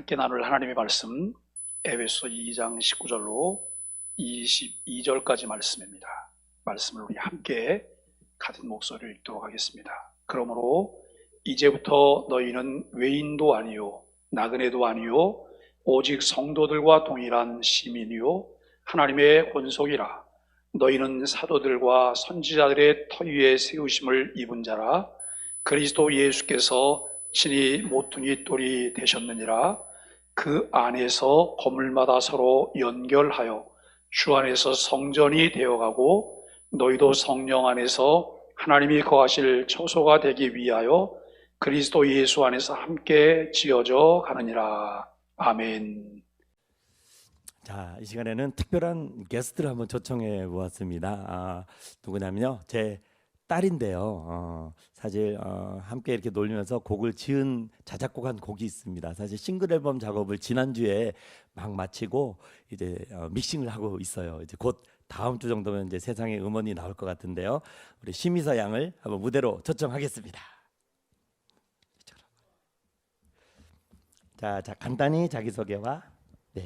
함께 나눌 하나님의 말씀 에베소 2장 19절로 22절까지 말씀입니다. 말씀을 우리 함께 같은 목소리로 읽도록 하겠습니다. 그러므로 이제부터 너희는 외인도 아니요 나그네도 아니요 오직 성도들과 동일한 시민이요 하나님의 권속이라. 너희는 사도들과 선지자들의 터 위에 세우심을 입은 자라. 그리스도 예수께서 친히 모퉁이 돌이 되셨느니라. 그 안에서 건물마다 서로 연결하여 주 안에서 성전이 되어가고 너희도 성령 안에서 하나님이 거하실 처소가 되기 위하여 그리스도 예수 안에서 함께 지어져 가느니라. 아멘. 자, 이 시간에는 특별한 게스트를 한번 초청해 보았습니다. 누구냐면요, 제 딸인데요. 사실 함께 이렇게 놀면서 곡을 지은 자작곡 한 곡이 있습니다. 사실 싱글 앨범 작업을 지난주에 막 마치고 이제 믹싱을 하고 있어요. 이제 곧 다음 주 정도면 이제 세상에 음원이 나올 것 같은데요. 우리 심희서 양을 한번 무대로 초청하겠습니다. 자, 간단히 자기소개와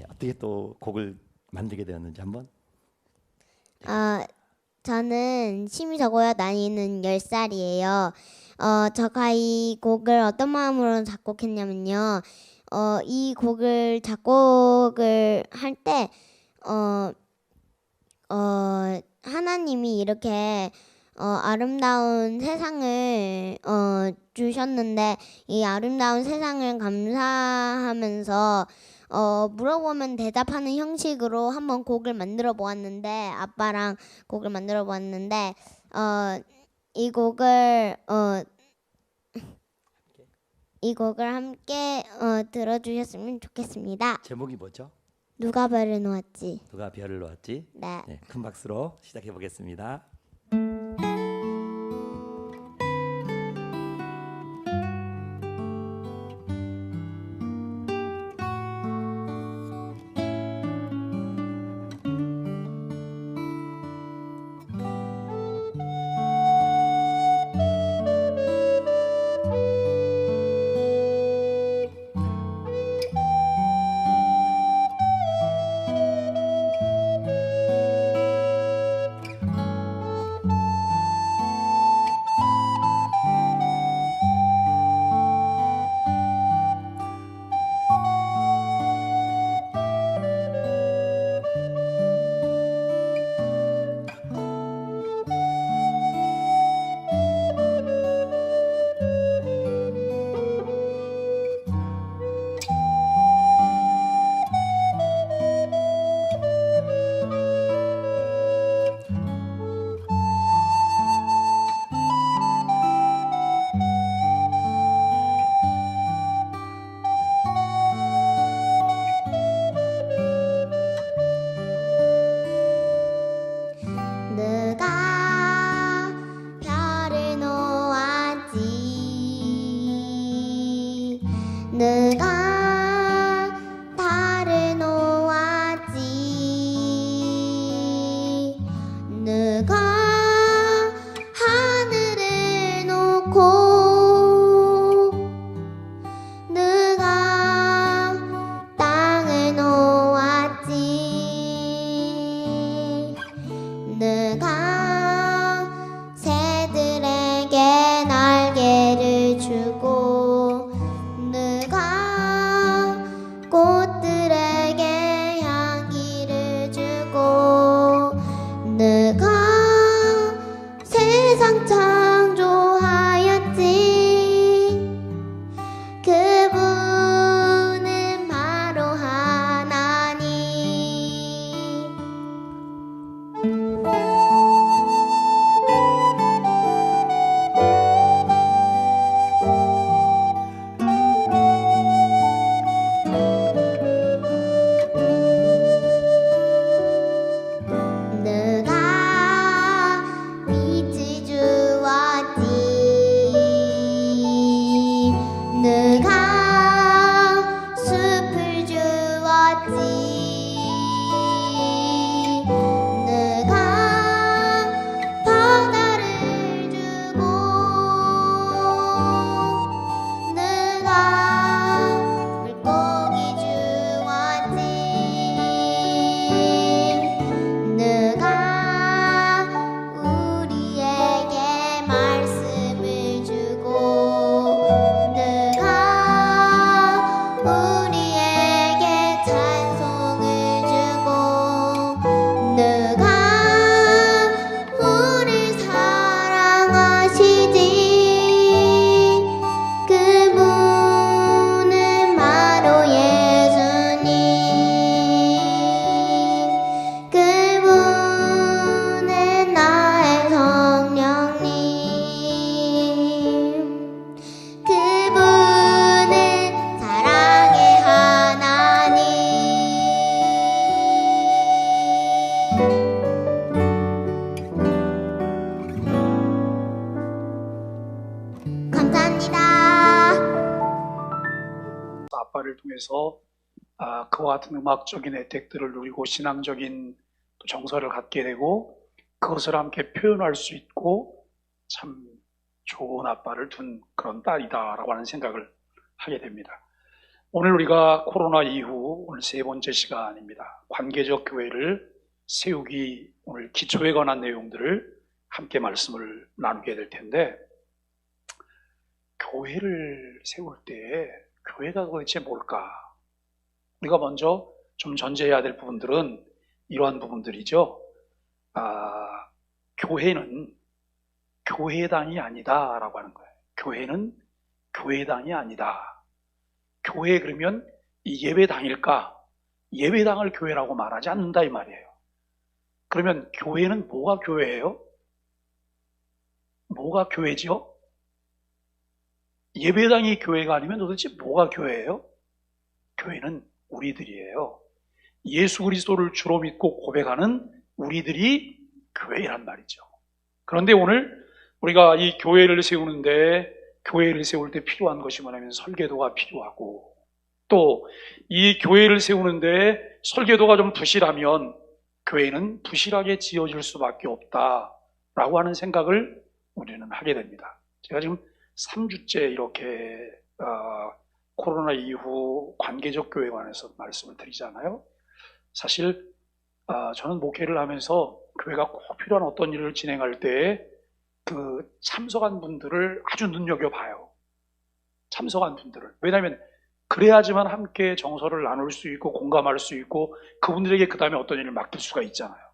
어떻게 또 곡을 만들게 되었는지 한번. 저는 심이 적어야 나이는 10살이에요. 제가 이 곡을 어떤 마음으로 작곡했냐면요. 이 곡을 작곡을 할 때 하나님이 이렇게 아름다운 세상을 주셨는데 이 아름다운 세상을 감사하면서 물어보면 대답하는 형식으로 한번 곡을 만들어 보았는데 아빠랑 곡을 만들어 보았는데 이 곡을 함께 들어주셨으면 좋겠습니다. 제목이 뭐죠? 누가 별을 놓았지? 누가 별을 놓았지? 네. 큰 박수로 시작해 보겠습니다. 누가 별을 놓았지? 누가 달을 놓았지? 누가 하늘을 놓고 누가 땅을 놓았지? 누가 새들에게 날개를 주고 누가 꽃들에게 향기를 주고 누가 세상 창조하였지? 그분은 바로 하나님. 생활을 통해서 그와 같은 음악적인 혜택들을 누리고 신앙적인 또 정서를 갖게 되고 그것을 함께 표현할 수 있고 참 좋은 아빠를 둔 그런 딸이다라고 하는 생각을 하게 됩니다. 오늘 우리가 코로나 이후 오늘 세 번째 시간입니다. 관계적 교회를 세우기, 오늘 기초에 관한 내용들을 함께 말씀을 나누게 될 텐데, 교회를 세울 때 교회가 도대체 뭘까? 우리가 먼저 좀 전제해야 될 부분들은 이러한 부분들이죠. 교회는 교회당이 아니다라고 하는 거예요. 교회는 교회당이 아니다. 교회 그러면 이 예배당일까? 예배당을 교회라고 말하지 않는다 이 말이에요. 그러면 교회는 뭐가 교회예요? 뭐가 교회지요? 예배당이 교회가 아니면 도대체 뭐가 교회예요? 교회는 우리들이에요. 예수 그리스도를 주로 믿고 고백하는 우리들이 교회란 말이죠. 그런데 오늘 우리가 이 교회를 세우는데, 교회를 세울 때 필요한 것이 뭐냐면 설계도가 필요하고, 또 이 교회를 세우는데 설계도가 좀 부실하면 교회는 부실하게 지어질 수밖에 없다라고 하는 생각을 우리는 하게 됩니다. 제가 지금 3주째 이렇게 코로나 이후 관계적 교회에 관해서 말씀을 드리잖아요. 사실 저는 목회를 하면서 교회가 꼭 필요한 어떤 일을 진행할 때 그 참석한 분들을 아주 눈여겨봐요. 참석한 분들을. 왜냐하면 그래야지만 함께 정서를 나눌 수 있고 공감할 수 있고 그분들에게 그 다음에 어떤 일을 맡길 수가 있잖아요.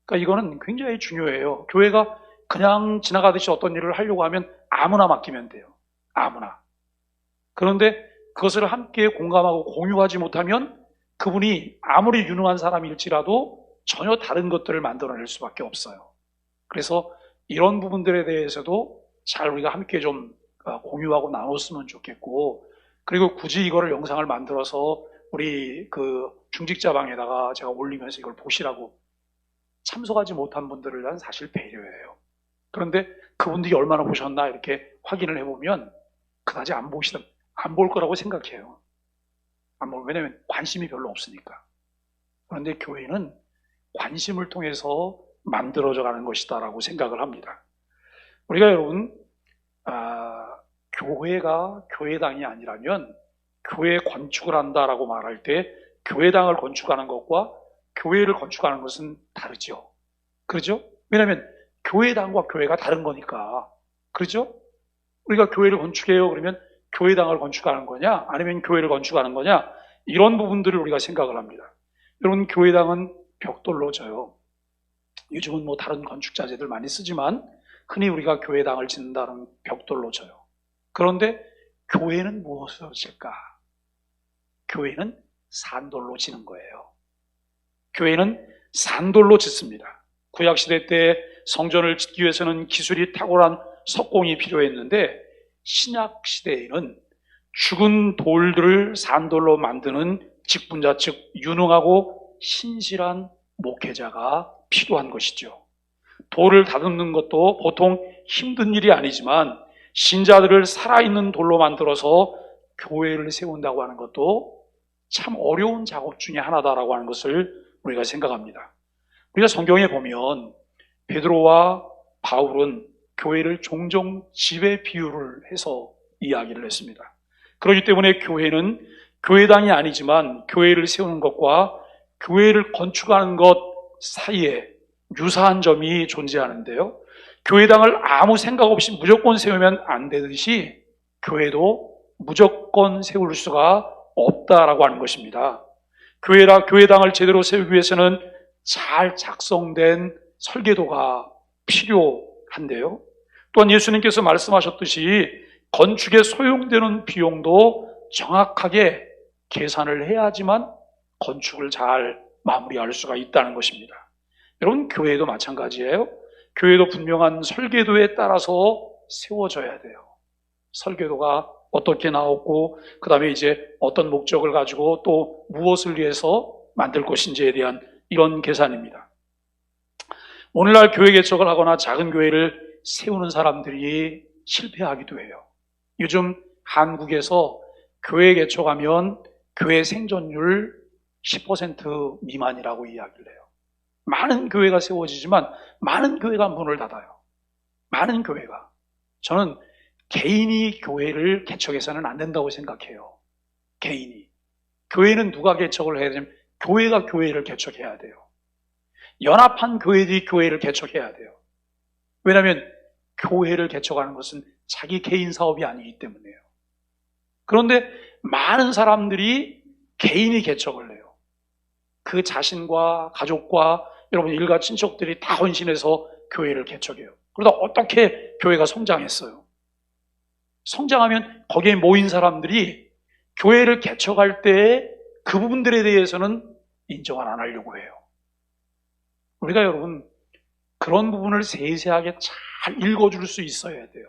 그러니까 이거는 굉장히 중요해요. 교회가 그냥 지나가듯이 어떤 일을 하려고 하면 아무나 맡기면 돼요. 아무나. 그런데 그것을 함께 공감하고 공유하지 못하면 그분이 아무리 유능한 사람일지라도 전혀 다른 것들을 만들어낼 수밖에 없어요. 그래서 이런 부분들에 대해서도 잘 우리가 함께 좀 공유하고 나눴으면 좋겠고, 그리고 굳이 이거를 영상을 만들어서 우리 그 중직자방에다가 제가 올리면서 이걸 보시라고 참석하지 못한 분들을 위한 사실 배려예요. 그런데 그분들이 얼마나 보셨나 이렇게 확인을 해보면 그다지 안 볼 거라고 생각해요. 왜냐면 관심이 별로 없으니까. 그런데 교회는 관심을 통해서 만들어져 가는 것이다라고 생각을 합니다. 우리가 여러분 교회가 교회당이 아니라면 교회 건축을 한다라고 말할 때 교회당을 건축하는 것과 교회를 건축하는 것은 다르죠. 그렇죠? 왜냐하면 교회당과 교회가 다른 거니까. 그렇죠? 우리가 교회를 건축해요. 그러면 교회당을 건축하는 거냐? 아니면 교회를 건축하는 거냐? 이런 부분들을 우리가 생각을 합니다. 여러분, 교회당은 벽돌로 져요. 요즘은 뭐 다른 건축 자재들 많이 쓰지만 흔히 우리가 교회당을 짓는다는 벽돌로 져요. 그런데 교회는 무엇으로 질까? 교회는 산돌로 지는 거예요. 교회는 산돌로 짓습니다. 구약시대 때 성전을 짓기 위해서는 기술이 탁월한 석공이 필요했는데 신약시대에는 죽은 돌들을 산돌로 만드는 직분자, 즉 유능하고 신실한 목회자가 필요한 것이죠. 돌을 다듬는 것도 보통 힘든 일이 아니지만 신자들을 살아있는 돌로 만들어서 교회를 세운다고 하는 것도 참 어려운 작업 중에 하나다라고 하는 것을 우리가 생각합니다. 우리가 성경에 보면 베드로와 바울은 교회를 종종 집에 비유를 해서 이야기를 했습니다. 그렇기 때문에 교회는 교회당이 아니지만 교회를 세우는 것과 교회를 건축하는 것 사이에 유사한 점이 존재하는데요. 교회당을 아무 생각 없이 무조건 세우면 안 되듯이 교회도 무조건 세울 수가 없다라고 하는 것입니다. 교회당을 제대로 세우기 위해서는 잘 작성된 설계도가 필요한데요. 또한 예수님께서 말씀하셨듯이 건축에 소용되는 비용도 정확하게 계산을 해야지만 건축을 잘 마무리할 수가 있다는 것입니다. 여러분, 교회도 마찬가지예요. 교회도 분명한 설계도에 따라서 세워져야 돼요. 설계도가 어떻게 나왔고 그 다음에 이제 어떤 목적을 가지고 또 무엇을 위해서 만들 것인지에 대한 이런 계산입니다. 오늘날 교회 개척을 하거나 작은 교회를 세우는 사람들이 실패하기도 해요. 요즘 한국에서 교회 개척하면 교회 생존율 10% 미만이라고 이야기를 해요. 많은 교회가 세워지지만 많은 교회가 문을 닫아요. 많은 교회가. 저는 개인이 교회를 개척해서는 안 된다고 생각해요. 개인이. 교회는 누가 개척을 해야 되냐면 교회가 교회를 개척해야 돼요. 연합한 교회들이 교회를 개척해야 돼요. 왜냐하면 교회를 개척하는 것은 자기 개인 사업이 아니기 때문에요. 그런데 많은 사람들이 개인이 개척을 해요. 그 자신과 가족과 여러분 일가 친척들이 다 헌신해서 교회를 개척해요. 그러다 어떻게 교회가 성장했어요? 성장하면 거기에 모인 사람들이 교회를 개척할 때 그 부분들에 대해서는 인정을 안 하려고 해요. 우리가 여러분 그런 부분을 세세하게 잘 읽어줄 수 있어야 돼요.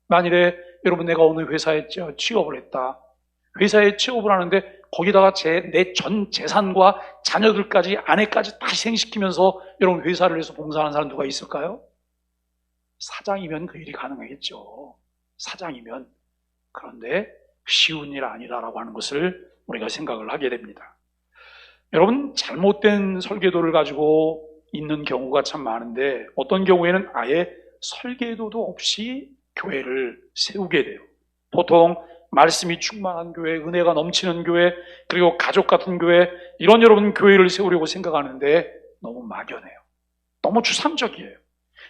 만일에 여러분 내가 어느 회사에 취업을 했다. 회사에 취업을 하는데 거기다가 내 전 재산과 자녀들까지 아내까지 다 희생시키면서 여러분 회사를 해서 봉사하는 사람 누가 있을까요? 사장이면 그 일이 가능하겠죠. 사장이면. 그런데 쉬운 일 아니다라고 하는 것을 우리가 생각을 하게 됩니다. 여러분 잘못된 설계도를 가지고 있는 경우가 참 많은데 어떤 경우에는 아예 설계도도 없이 교회를 세우게 돼요. 보통 말씀이 충만한 교회, 은혜가 넘치는 교회, 그리고 가족 같은 교회, 이런 여러분 교회를 세우려고 생각하는데 너무 막연해요. 너무 추상적이에요.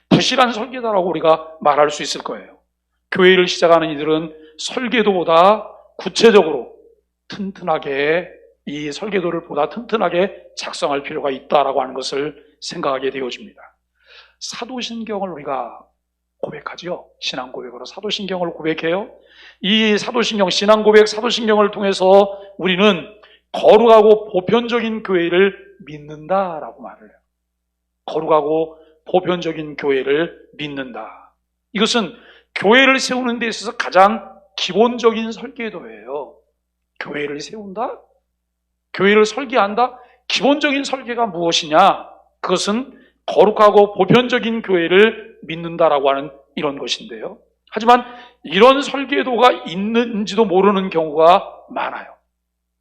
부실한 설계다라고 우리가 말할 수 있을 거예요. 교회를 시작하는 이들은 설계도보다 구체적으로 튼튼하게 이 설계도를 보다 튼튼하게 작성할 필요가 있다라고 하는 것을 생각하게 되어집니다. 사도신경을 우리가 고백하죠. 신앙 고백으로 사도신경을 고백해요. 이 사도신경, 신앙 고백, 사도신경을 통해서 우리는 거룩하고 보편적인 교회를 믿는다라고 말을 해요. 거룩하고 보편적인 교회를 믿는다. 이것은 교회를 세우는 데 있어서 가장 기본적인 설계도예요. 교회를 세운다? 교회를 설계한다? 기본적인 설계가 무엇이냐? 그것은 거룩하고 보편적인 교회를 믿는다라고 하는 이런 것인데요. 하지만 이런 설계도가 있는지도 모르는 경우가 많아요.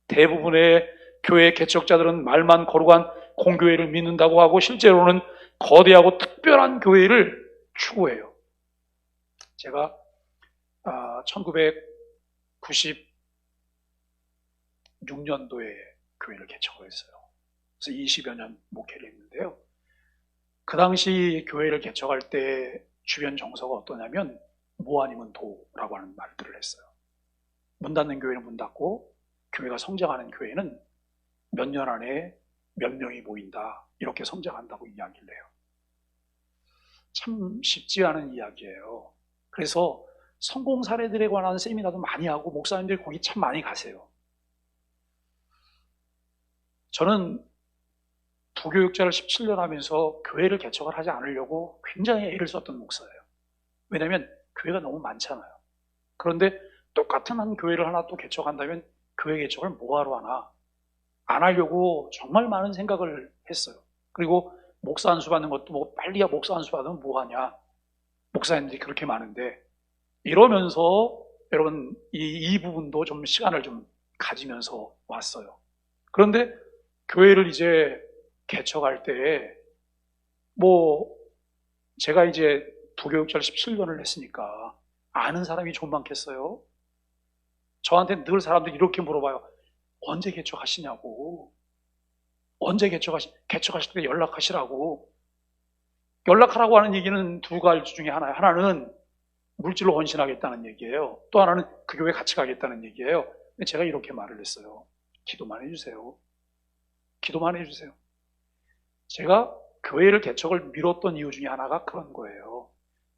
대부분의 교회 개척자들은 말만 거룩한 공교회를 믿는다고 하고 실제로는 거대하고 특별한 교회를 추구해요. 제가 1996년도에 교회를 개척을 했어요. 그래서 20여 년 목회를 했는데요. 그 당시 교회를 개척할 때 주변 정서가 어떠냐면 뭐 아니면 도라고 하는 말들을 했어요. 문 닫는 교회는 문 닫고 교회가 성장하는 교회는 몇 년 안에 몇 명이 모인다. 이렇게 성장한다고 이야기를 해요. 참 쉽지 않은 이야기예요. 그래서 성공 사례들에 관한 세미나도 많이 하고 목사님들이 거기 참 많이 가세요. 저는 부교육자를 17년 하면서 교회를 개척을 하지 않으려고 굉장히 애를 썼던 목사예요. 왜냐하면 교회가 너무 많잖아요. 그런데 똑같은 한 교회를 하나 또 개척한다면 교회 개척을 뭐하러 하나? 안 하려고 정말 많은 생각을 했어요. 그리고 목사 안수 받는 것도 뭐 빨리 목사 안수 받으면 뭐하냐? 목사님들이 그렇게 많은데 이러면서 여러분 이 부분도 좀 시간을 좀 가지면서 왔어요. 그런데 교회를 이제 개척할 때 뭐 제가 이제 부교육자를 17년을 했으니까 아는 사람이 좀 많겠어요? 저한테 늘 사람들이 이렇게 물어봐요. 언제 개척하시냐고. 언제 개척하실 때 연락하시라고. 연락하라고 하는 얘기는 두 가지 중에 하나예요. 하나는 물질로 헌신하겠다는 얘기예요. 또 하나는 그 교회 같이 가겠다는 얘기예요. 근데 제가 이렇게 말을 했어요. 기도만 해주세요. 기도만 해주세요. 제가 교회를 개척을 미뤘던 이유 중에 하나가 그런 거예요.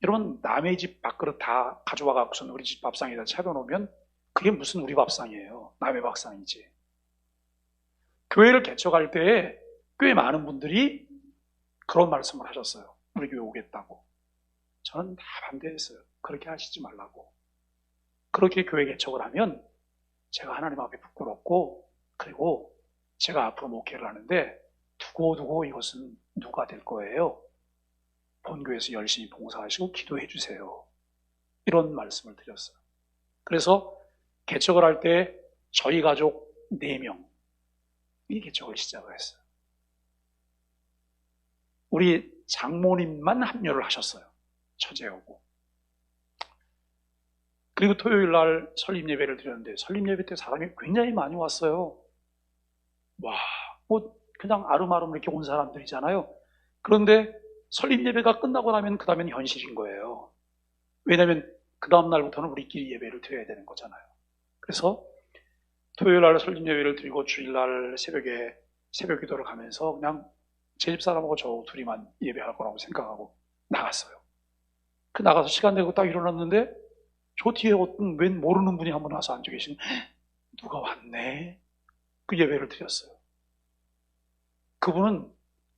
여러분 남의 집 밥그릇 다 가져와 갖고서 우리 집 밥상에다 차려놓으면 그게 무슨 우리 밥상이에요. 남의 밥상이지. 교회를 개척할 때 꽤 많은 분들이 그런 말씀을 하셨어요. 우리 교회 오겠다고. 저는 다 반대했어요. 그렇게 하시지 말라고. 그렇게 교회 개척을 하면 제가 하나님 앞에 부끄럽고 그리고 제가 앞으로 목회를 하는데 두고두고 이것은 누가 될 거예요? 본교에서 열심히 봉사하시고 기도해 주세요. 이런 말씀을 드렸어요. 그래서 개척을 할 때 저희 가족 4명이 개척을 시작을 했어요. 우리 장모님만 합류를 하셨어요. 처제하고. 그리고 토요일 날 설립 예배를 드렸는데 설립 예배 때 사람이 굉장히 많이 왔어요. 와, 뭐 그냥 아름아름 이렇게 온 사람들이잖아요. 그런데 설립 예배가 끝나고 나면 그 다음엔 현실인 거예요. 왜냐하면 그 다음 날부터는 우리끼리 예배를 드려야 되는 거잖아요. 그래서 토요일 날 설립 예배를 드리고 주일날 새벽에 새벽 기도를 가면서 그냥 제 집사람하고 저 둘이만 예배할 거라고 생각하고 나갔어요. 그 나가서 시간 되고 딱 일어났는데 저 뒤에 어떤 웬 모르는 분이 한 분 와서 앉아 계신, 누가 왔네? 그 예배를 드렸어요. 그분은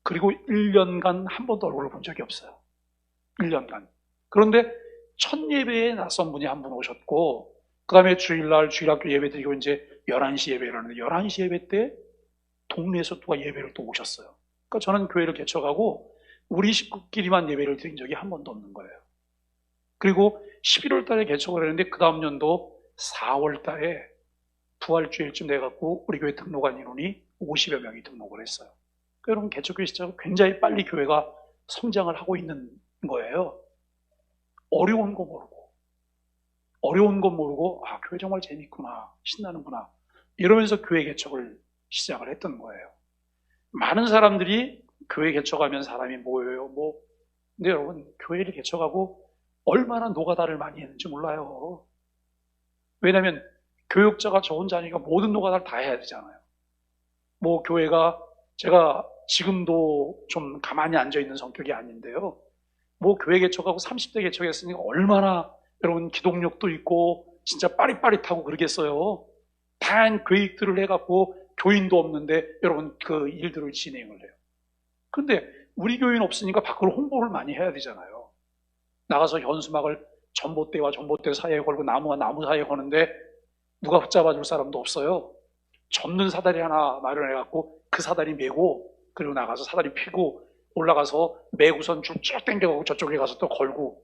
그리고 1년간 한 번도 얼굴을 본 적이 없어요. 1년간. 그런데 첫 예배에 낯선 분이 한 분 오셨고, 그 다음에 주일날 주일학교 예배 드리고 이제 11시 예배를 하는데 11시 예배 때 동네에서 누가 예배를 또 오셨어요. 그러니까 저는 교회를 개척하고 우리 식구끼리만 예배를 드린 적이 한 번도 없는 거예요. 그리고 11월 달에 개척을 했는데 그 다음 년도 4월 달에 부활주일쯤 돼갖고 우리 교회 등록한 인원이 50여 명이 등록을 했어요. 그러니까 여러분 개척교회 시작은 굉장히 빨리 교회가 성장을 하고 있는 거예요. 어려운 거 모르고 아, 교회 정말 재밌구나, 신나는구나 이러면서 교회 개척을 시작을 했던 거예요. 많은 사람들이 교회 개척하면 사람이 모여요. 근데 여러분 교회를 개척하고 얼마나 노가다를 많이 했는지 몰라요. 왜냐하면 교육자가 저 혼자 아니니까 모든 노가다를 다 해야 되잖아요. 교회가 제가 지금도 좀 가만히 앉아있는 성격이 아닌데요. 교회 개척하고 30대 개척했으니까 얼마나 여러분 기동력도 있고 진짜 빠릿빠릿하고 그러겠어요. 다양한 계획들을 해갖고 교인도 없는데 여러분 그 일들을 진행을 해요. 그런데 우리 교인 없으니까 밖으로 홍보를 많이 해야 되잖아요. 나가서 현수막을 전봇대와 전봇대 사이에 걸고 나무와 나무 사이에 거는데 누가 붙잡아줄 사람도 없어요. 접는 사다리 하나 마련해갖고 그 사다리 메고 그리고 나가서 사다리 피고 올라가서 메고선 쭉 당겨가고 저쪽에 가서 또 걸고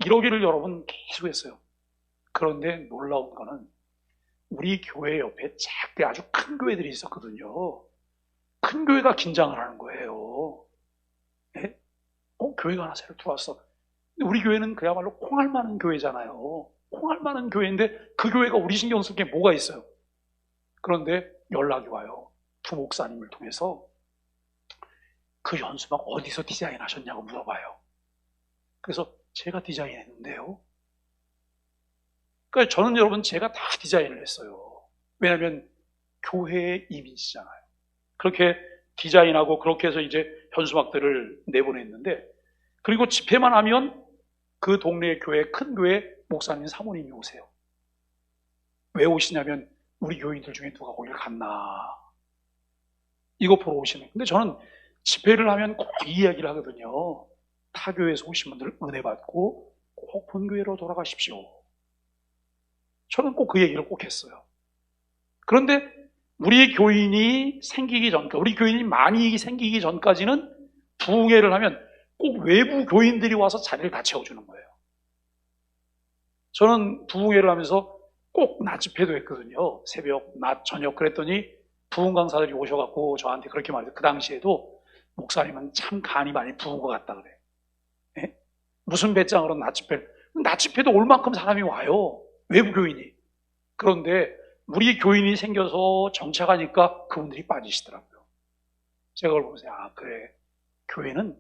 이러기를 여러분 계속 했어요. 그런데 놀라운 거는 우리 교회 옆에 작게 아주 큰 교회들이 있었거든요. 큰 교회가 긴장을 하는 거예요. 네? 교회가 하나 새로 들어왔어. 우리 교회는 그야말로 콩알 많은 교회잖아요. 콩알 많은 교회인데 그 교회가 우리 신경 쓸 게 뭐가 있어요? 그런데 연락이 와요. 부목사님을 통해서 그 현수막 어디서 디자인하셨냐고 물어봐요. 그래서 제가 디자인했는데요. 그러니까 저는 여러분 제가 다 디자인을 했어요. 왜냐하면 교회의 이미지잖아요. 그렇게 디자인하고 그렇게 해서 이제 현수막들을 내보냈는데 그리고 집회만 하면 그 동네의 교회, 큰 교회 목사님 사모님이 오세요. 왜 오시냐면 우리 교인들 중에 누가 거길 갔나 이거 보러 오시는. 근데 저는 집회를 하면 꼭 이 이야기를 하거든요. 타 교회에서 오신 분들 은혜 받고 꼭 본교회로 돌아가십시오. 저는 꼭 그 얘기를 꼭 했어요. 그런데 우리 교인이 생기기 전까지, 우리 교인이 많이 생기기 전까지는 부흥회를 하면 꼭 외부 교인들이 와서 자리를 다 채워주는 거예요. 저는 부흥회를 하면서 꼭 낮 집회도 했거든요. 새벽, 낮, 저녁. 그랬더니 부흥 강사들이 오셔갖고 저한테 그렇게 말해요. 그 당시에도 목사님은 참 간이 많이 부은 것 같다 그래. 예? 무슨 배짱으로 낮 집회를. 낮 집회도 올 만큼 사람이 와요. 외부 교인이. 그런데 우리 교인이 생겨서 정착하니까 그분들이 빠지시더라고요. 제가 그걸 보면서 아 그래, 교회는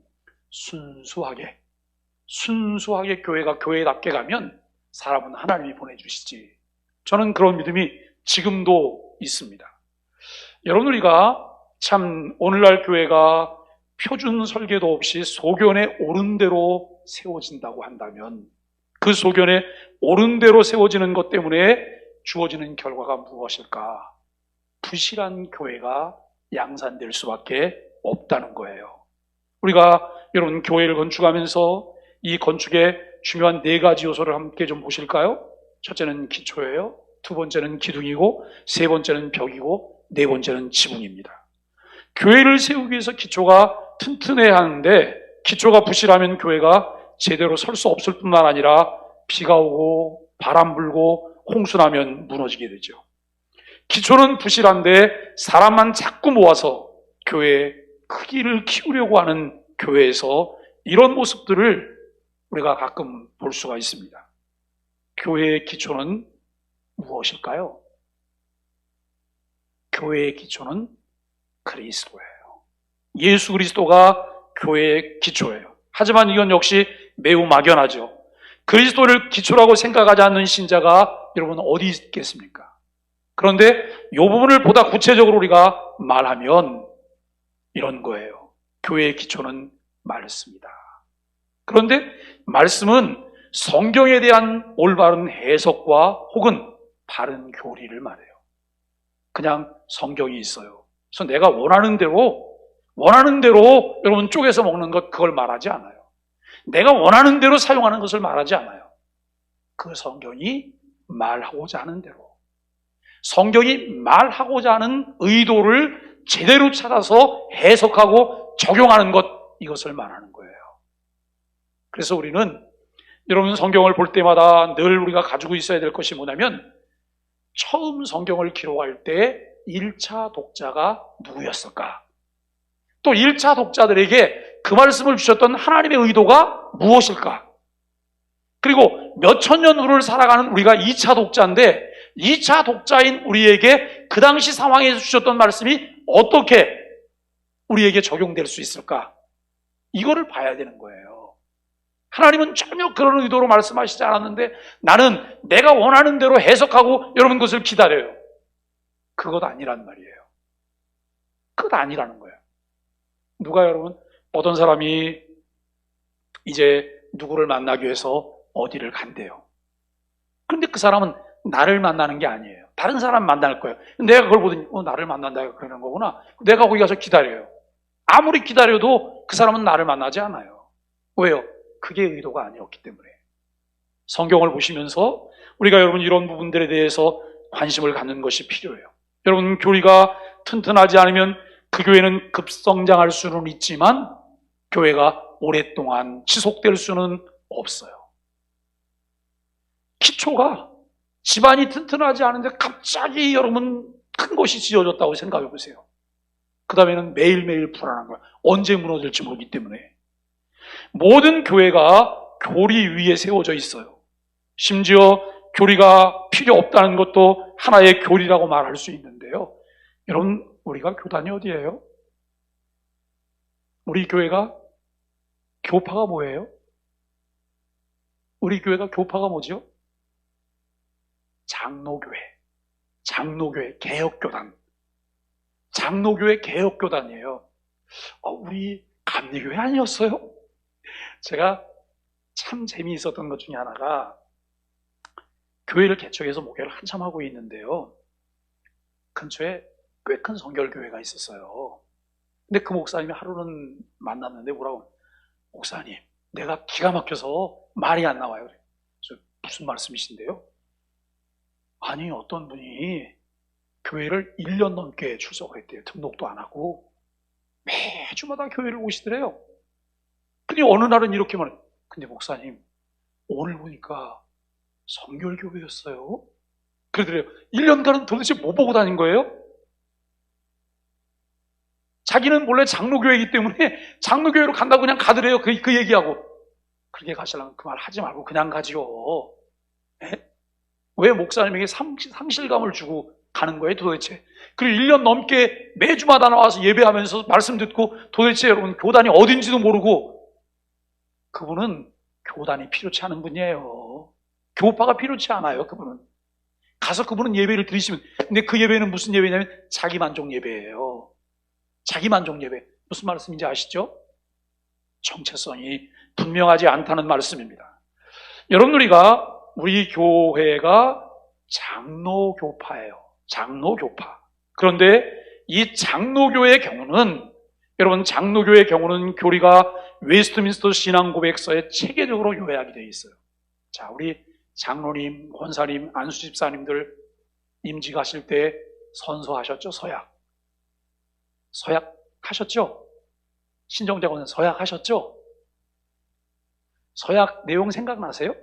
순수하게 교회가 교회답게 가면 사람은 하나님이 보내주시지. 저는 그런 믿음이 지금도 있습니다. 여러분 우리가 참 오늘날 교회가 표준 설계도 없이 소견에 옳은 대로 세워진다고 한다면 그 소견에 옳은 대로 세워지는 것 때문에 주어지는 결과가 무엇일까? 부실한 교회가 양산될 수밖에 없다는 거예요. 우리가 여러분 교회를 건축하면서 이 건축의 중요한 4가지 요소를 함께 좀 보실까요? 첫째는 기초예요. 두 번째는 기둥이고 세 번째는 벽이고 네 번째는 지붕입니다. 교회를 세우기 위해서 기초가 튼튼해야 하는데 기초가 부실하면 교회가 제대로 설 수 없을 뿐만 아니라 비가 오고 바람 불고 홍수나면 무너지게 되죠. 기초는 부실한데 사람만 자꾸 모아서 교회의 크기를 키우려고 하는 교회에서 이런 모습들을 우리가 가끔 볼 수가 있습니다. 교회의 기초는 무엇일까요? 교회의 기초는 그리스도예요. 예수 그리스도가 교회의 기초예요. 하지만 이건 역시 매우 막연하죠. 그리스도를 기초라고 생각하지 않는 신자가 여러분 어디 있겠습니까? 그런데 이 부분을 보다 구체적으로 우리가 말하면 이런 거예요. 교회의 기초는 말씀이다. 그런데 말씀은 성경에 대한 올바른 해석과 혹은 바른 교리를 말해요. 그냥 성경이 있어요. 그래서 내가 원하는 대로 여러분 쪼개서 먹는 것 그걸 말하지 않아요. 내가 원하는 대로 사용하는 것을 말하지 않아요. 그 성경이 말하고자 하는 대로, 성경이 말하고자 하는 의도를 제대로 찾아서 해석하고 적용하는 것, 이것을 말하는 거예요. 그래서 우리는 여러분 성경을 볼 때마다 늘 우리가 가지고 있어야 될 것이 뭐냐면, 처음 성경을 기록할 때 1차 독자가 누구였을까? 또 1차 독자들에게 그 말씀을 주셨던 하나님의 의도가 무엇일까? 그리고 몇천 년 후를 살아가는 우리가 2차 독자인데 2차 독자인 우리에게 그 당시 상황에서 주셨던 말씀이 어떻게 우리에게 적용될 수 있을까? 이거를 봐야 되는 거예요. 하나님은 전혀 그런 의도로 말씀하시지 않았는데 나는 내가 원하는 대로 해석하고 여러분 그것을 기다려요. 그것 아니란 말이에요. 그것 아니라는 거예요. 누가 여러분 어떤 사람이 이제 누구를 만나기 위해서 어디를 간대요. 그런데 그 사람은 나를 만나는 게 아니에요. 다른 사람 만날 거예요. 내가 그걸 보더니 나를 만난다 그러는 거구나. 내가 거기 가서 기다려요. 아무리 기다려도 그 사람은 나를 만나지 않아요. 왜요? 그게 의도가 아니었기 때문에. 성경을 보시면서 우리가 여러분 이런 부분들에 대해서 관심을 갖는 것이 필요해요. 여러분 교리가 튼튼하지 않으면 그 교회는 급성장할 수는 있지만 교회가 오랫동안 지속될 수는 없어요. 기초가 집안이 튼튼하지 않은데 갑자기 여러분 큰 것이 지어졌다고 생각해 보세요. 그 다음에는 매일매일 불안한 거야. 언제 무너질지 모르기 때문에. 모든 교회가 교리 위에 세워져 있어요. 심지어 교리가 필요 없다는 것도 하나의 교리라고 말할 수 있는데요. 여러분 우리가 교단이 어디예요? 우리 교회가 교파가 뭐예요? 우리 교회가 교파가 뭐죠? 장로교회, 개혁교단. 장로교회 개혁교단이에요. 우리 감리교회 아니었어요? 제가 참 재미있었던 것 중에 하나가 교회를 개척해서 목회를 한참 하고 있는데요. 근처에 꽤 큰 성결교회가 있었어요. 근데 그 목사님이 하루는 만났는데 뭐라고? 목사님, 내가 기가 막혀서 말이 안 나와요. 그래서 무슨 말씀이신데요? 아니 어떤 분이 교회를 1년 넘게 출석을 했대요. 등록도 안 하고 매주마다 교회를 오시더래요. 근데 어느 날은 이렇게 말해요. 근데 목사님 오늘 보니까 성결교회였어요. 그러더래요. 1년간은 도대체 뭐 보고 다닌 거예요? 자기는 원래 장로교회이기 때문에 장로교회로 간다고 그냥 가더래요. 그 얘기하고. 그렇게 가시려면 그 말 하지 말고 그냥 가지요. 네? 왜 목사님에게 상실감을 주고 가는 거예요 도대체? 그리고 1년 넘게 매주마다 나와서 예배하면서 말씀 듣고 도대체 여러분 교단이 어딘지도 모르고, 그분은 교단이 필요치 않은 분이에요. 교파가 필요치 않아요. 그분은 가서 그분은 예배를 드리시면, 근데 그 예배는 무슨 예배냐면 자기만족 예배예요. 자기만족 예배. 무슨 말씀인지 아시죠? 정체성이 분명하지 않다는 말씀입니다. 여러분 우리 교회가 장로교파예요. 장로교파. 그런데 이 장로교의 경우는, 여러분 장로교의 경우는 교리가 웨스트민스터 신앙고백서에 체계적으로 요약이 되어 있어요. 자, 우리 장로님, 권사님, 안수집사님들 임직 하실 때 선서하셨죠? 서약 하셨죠? 신정대원은 서약 하셨죠? 서약 내용 생각나세요?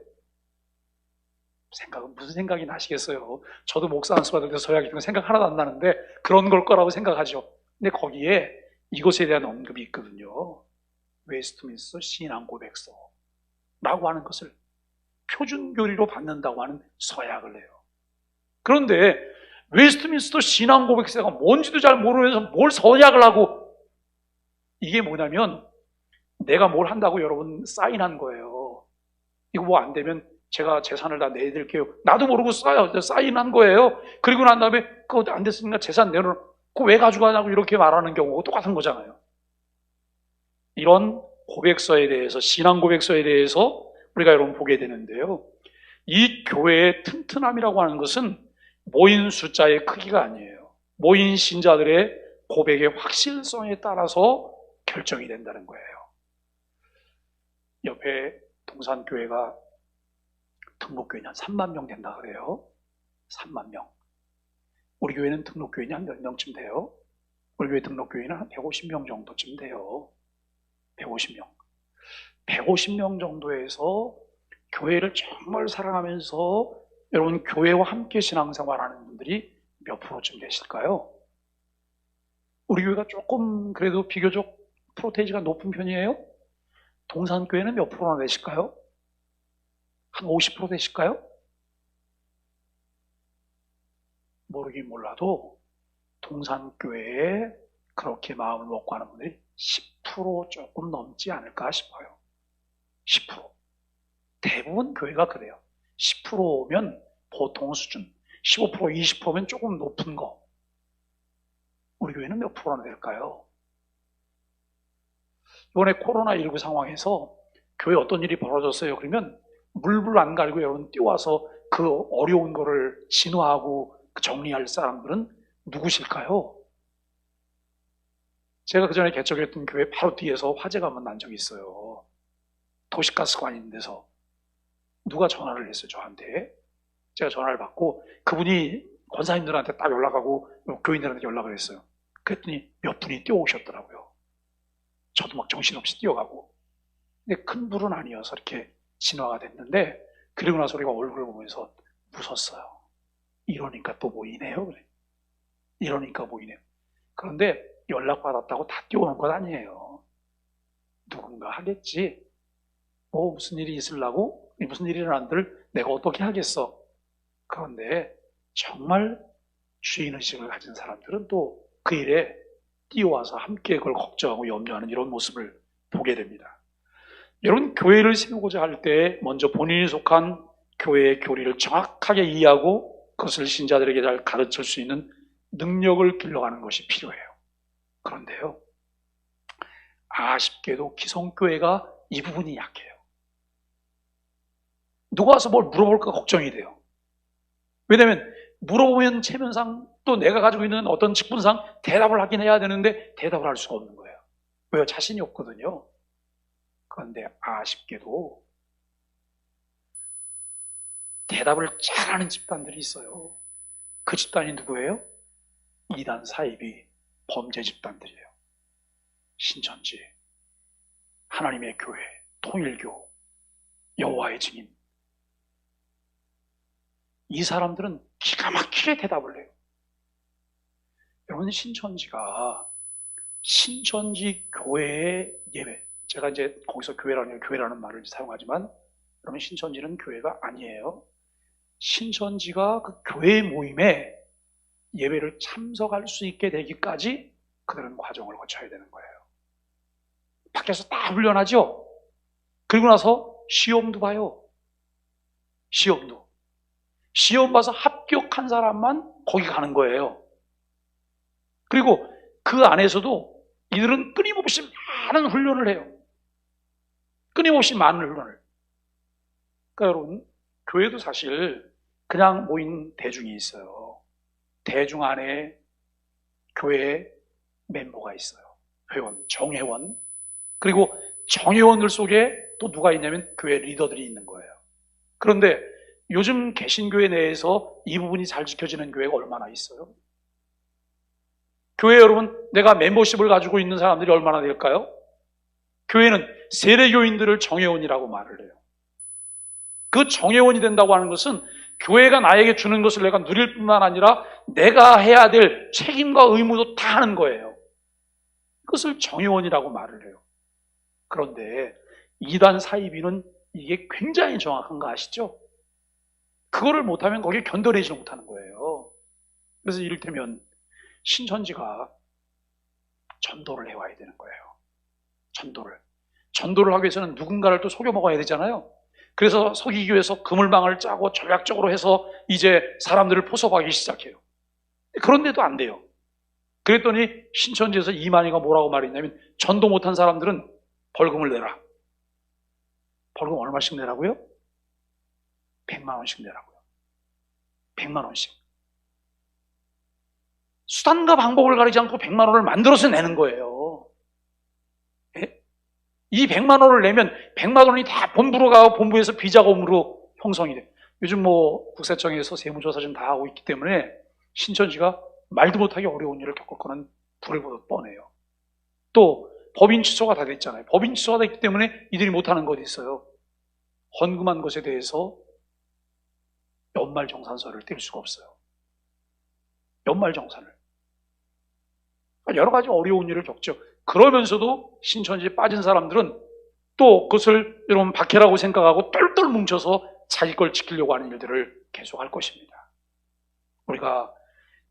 생각은 무슨 생각이 나시겠어요? 저도 목사 안수 받을 때 서약이 중 생각 하나도 안 나는데 그런 걸 거라고 생각하죠. 근데 거기에 이것에 대한 언급이 있거든요. 웨스트민스터 신앙 고백서라고 하는 것을 표준 교리로 받는다고 하는 서약을 해요. 그런데 웨스트민스터 신앙 고백서가 뭔지도 잘 모르면서 뭘 서약을 하고, 이게 뭐냐면 내가 뭘 한다고 여러분 사인한 거예요. 이거 뭐 안 되면 제가 재산을 다 내드릴게요. 나도 모르고 사인한 거예요. 그리고 난 다음에 그거 안 됐으니까 재산 내놓고 왜 가져가냐고 이렇게 말하는 경우가 똑같은 거잖아요. 이런 고백서에 대해서, 신앙 고백서에 대해서 우리가 여러분 보게 되는데요. 이 교회의 튼튼함이라고 하는 것은 모인 숫자의 크기가 아니에요. 모인 신자들의 고백의 확실성에 따라서 결정이 된다는 거예요. 옆에 동산교회가 등록교인이 한 3만 명 된다 그래요. 3만 명. 우리 교회는 등록교인이 한 몇 명쯤 돼요? 우리 교회 등록교인은 한 150명 정도쯤 돼요. 150명. 150명 정도에서 교회를 정말 사랑하면서 여러분 교회와 함께 신앙생활하는 분들이 몇 프로쯤 되실까요? 우리 교회가 조금 그래도 비교적 프로테이지가 높은 편이에요? 동산교회는 몇 프로나 되실까요? 한 50% 되실까요? 모르긴 몰라도 동산교회에 그렇게 마음을 먹고 하는 분들이 10% 조금 넘지 않을까 싶어요. 10%. 대부분 교회가 그래요. 10%면 보통 수준, 15%, 20%면 조금 높은 거. 우리 교회는 몇 프로나 될까요? 이번에 코로나19 상황에서 교회에 어떤 일이 벌어졌어요? 그러면 물불 안 가리고 여러분 뛰어와서 그 어려운 거를 진화하고 정리할 사람들은 누구실까요? 제가 그 전에 개척했던 교회 바로 뒤에서 화재가 한번 난 적이 있어요. 도시가스관 있는 데서 누가 전화를 했어요, 저한테. 제가 전화를 받고 그분이 권사님들한테 딱 연락하고 교인들한테 연락을 했어요. 그랬더니 몇 분이 뛰어오셨더라고요. 저도 막 정신없이 뛰어가고. 근데 큰 불은 아니어서 이렇게 진화가 됐는데, 그리고 나서 우리가 얼굴을 보면서 웃었어요. 이러니까 또 모이네요. 그래. 이러니까 모이네요. 그런데 연락받았다고 다 뛰어오는 건 아니에요. 누군가 하겠지. 뭐 무슨 일이 있으려고? 무슨 일이 일어난들 내가 어떻게 하겠어? 그런데 정말 주인의식을 가진 사람들은 또 그 일에 뛰어와서 함께 그걸 걱정하고 염려하는 이런 모습을 보게 됩니다. 여러분, 교회를 세우고자 할 때 먼저 본인이 속한 교회의 교리를 정확하게 이해하고 그것을 신자들에게 잘 가르칠 수 있는 능력을 길러가는 것이 필요해요. 그런데요, 아쉽게도 기성교회가 이 부분이 약해요. 누가 와서 뭘 물어볼까 걱정이 돼요. 왜냐하면 물어보면 체면상 또 내가 가지고 있는 어떤 직분상 대답을 하긴 해야 되는데 대답을 할 수가 없는 거예요. 왜요? 자신이 없거든요. 그런데 아쉽게도 대답을 잘하는 집단들이 있어요. 그 집단이 누구예요? 이단 사이비 범죄 집단들이에요. 신천지, 하나님의 교회, 통일교, 여호와의 증인. 이 사람들은 기가 막히게 대답을 해요. 여러분, 신천지 교회의 예배, 제가 이제 거기서 교회라는 말을 사용하지만 여러분, 신천지는 교회가 아니에요. 신천지가 그 교회 모임에 예배를 참석할 수 있게 되기까지 그들은 과정을 거쳐야 되는 거예요. 밖에서 다 훈련하죠. 그리고 나서 시험도 봐요. 시험 봐서 합격한 사람만 거기 가는 거예요. 그리고 그 안에서도 이들은 끊임없이 많은 훈련을 해요. 끊임없이 많은 훈련을. 그러니까 여러분, 교회도 사실 그냥 모인 대중이 있어요. 대중 안에 교회에 멤버가 있어요. 회원, 정회원. 그리고 정회원들 속에 또 누가 있냐면 교회 리더들이 있는 거예요. 그런데 요즘 개신교회 내에서 이 부분이 잘 지켜지는 교회가 얼마나 있어요? 교회 여러분, 내가 멤버십을 가지고 있는 사람들이 얼마나 될까요? 교회는 세례교인들을 정회원이라고 말을 해요. 그 정회원이 된다고 하는 것은 교회가 나에게 주는 것을 내가 누릴 뿐만 아니라 내가 해야 될 책임과 의무도 다 하는 거예요. 그것을 정회원이라고 말을 해요. 그런데 이단 사이비는 이게 굉장히 정확한 거 아시죠? 그거를 못하면 거기에 견뎌내지 못하는 거예요. 그래서 이를테면 신천지가 전도를 해와야 되는 거예요. 전도를 하기 위해서는 누군가를 또 속여 먹어야 되잖아요. 그래서 서기교에서 그물망을 짜고 전략적으로 해서 이제 사람들을 포섭하기 시작해요. 그런데도 안 돼요. 그랬더니 신천지에서 이만희가 뭐라고 말했냐면 전도 못한 사람들은 벌금을 내라. 벌금 얼마씩 내라고요? 100만 원씩 내라고요. 100만 원씩. 수단과 방법을 가리지 않고 100만 원을 만들어서 내는 거예요. 예? 이 100만 원을 내면 100만 원이 다 본부로 가고 본부에서 비자금으로 형성이 돼요. 요즘 뭐 국세청에서 세무조사 좀 다 하고 있기 때문에 신천지가 말도 못하게 어려운 일을 겪을 거는 불을 보듯 뻔해요. 또 법인 취소가 다 됐잖아요. 법인 취소가 됐기 때문에 이들이 못하는 것이 있어요. 헌금한 것에 대해서 연말정산서를 뗄 수가 없어요. 연말정산을. 여러 가지 어려운 일을 겪죠. 그러면서도 신천지에 빠진 사람들은 또 그것을 여러분 박해라고 생각하고 똘똘 뭉쳐서 자기 걸 지키려고 하는 일들을 계속할 것입니다. 우리가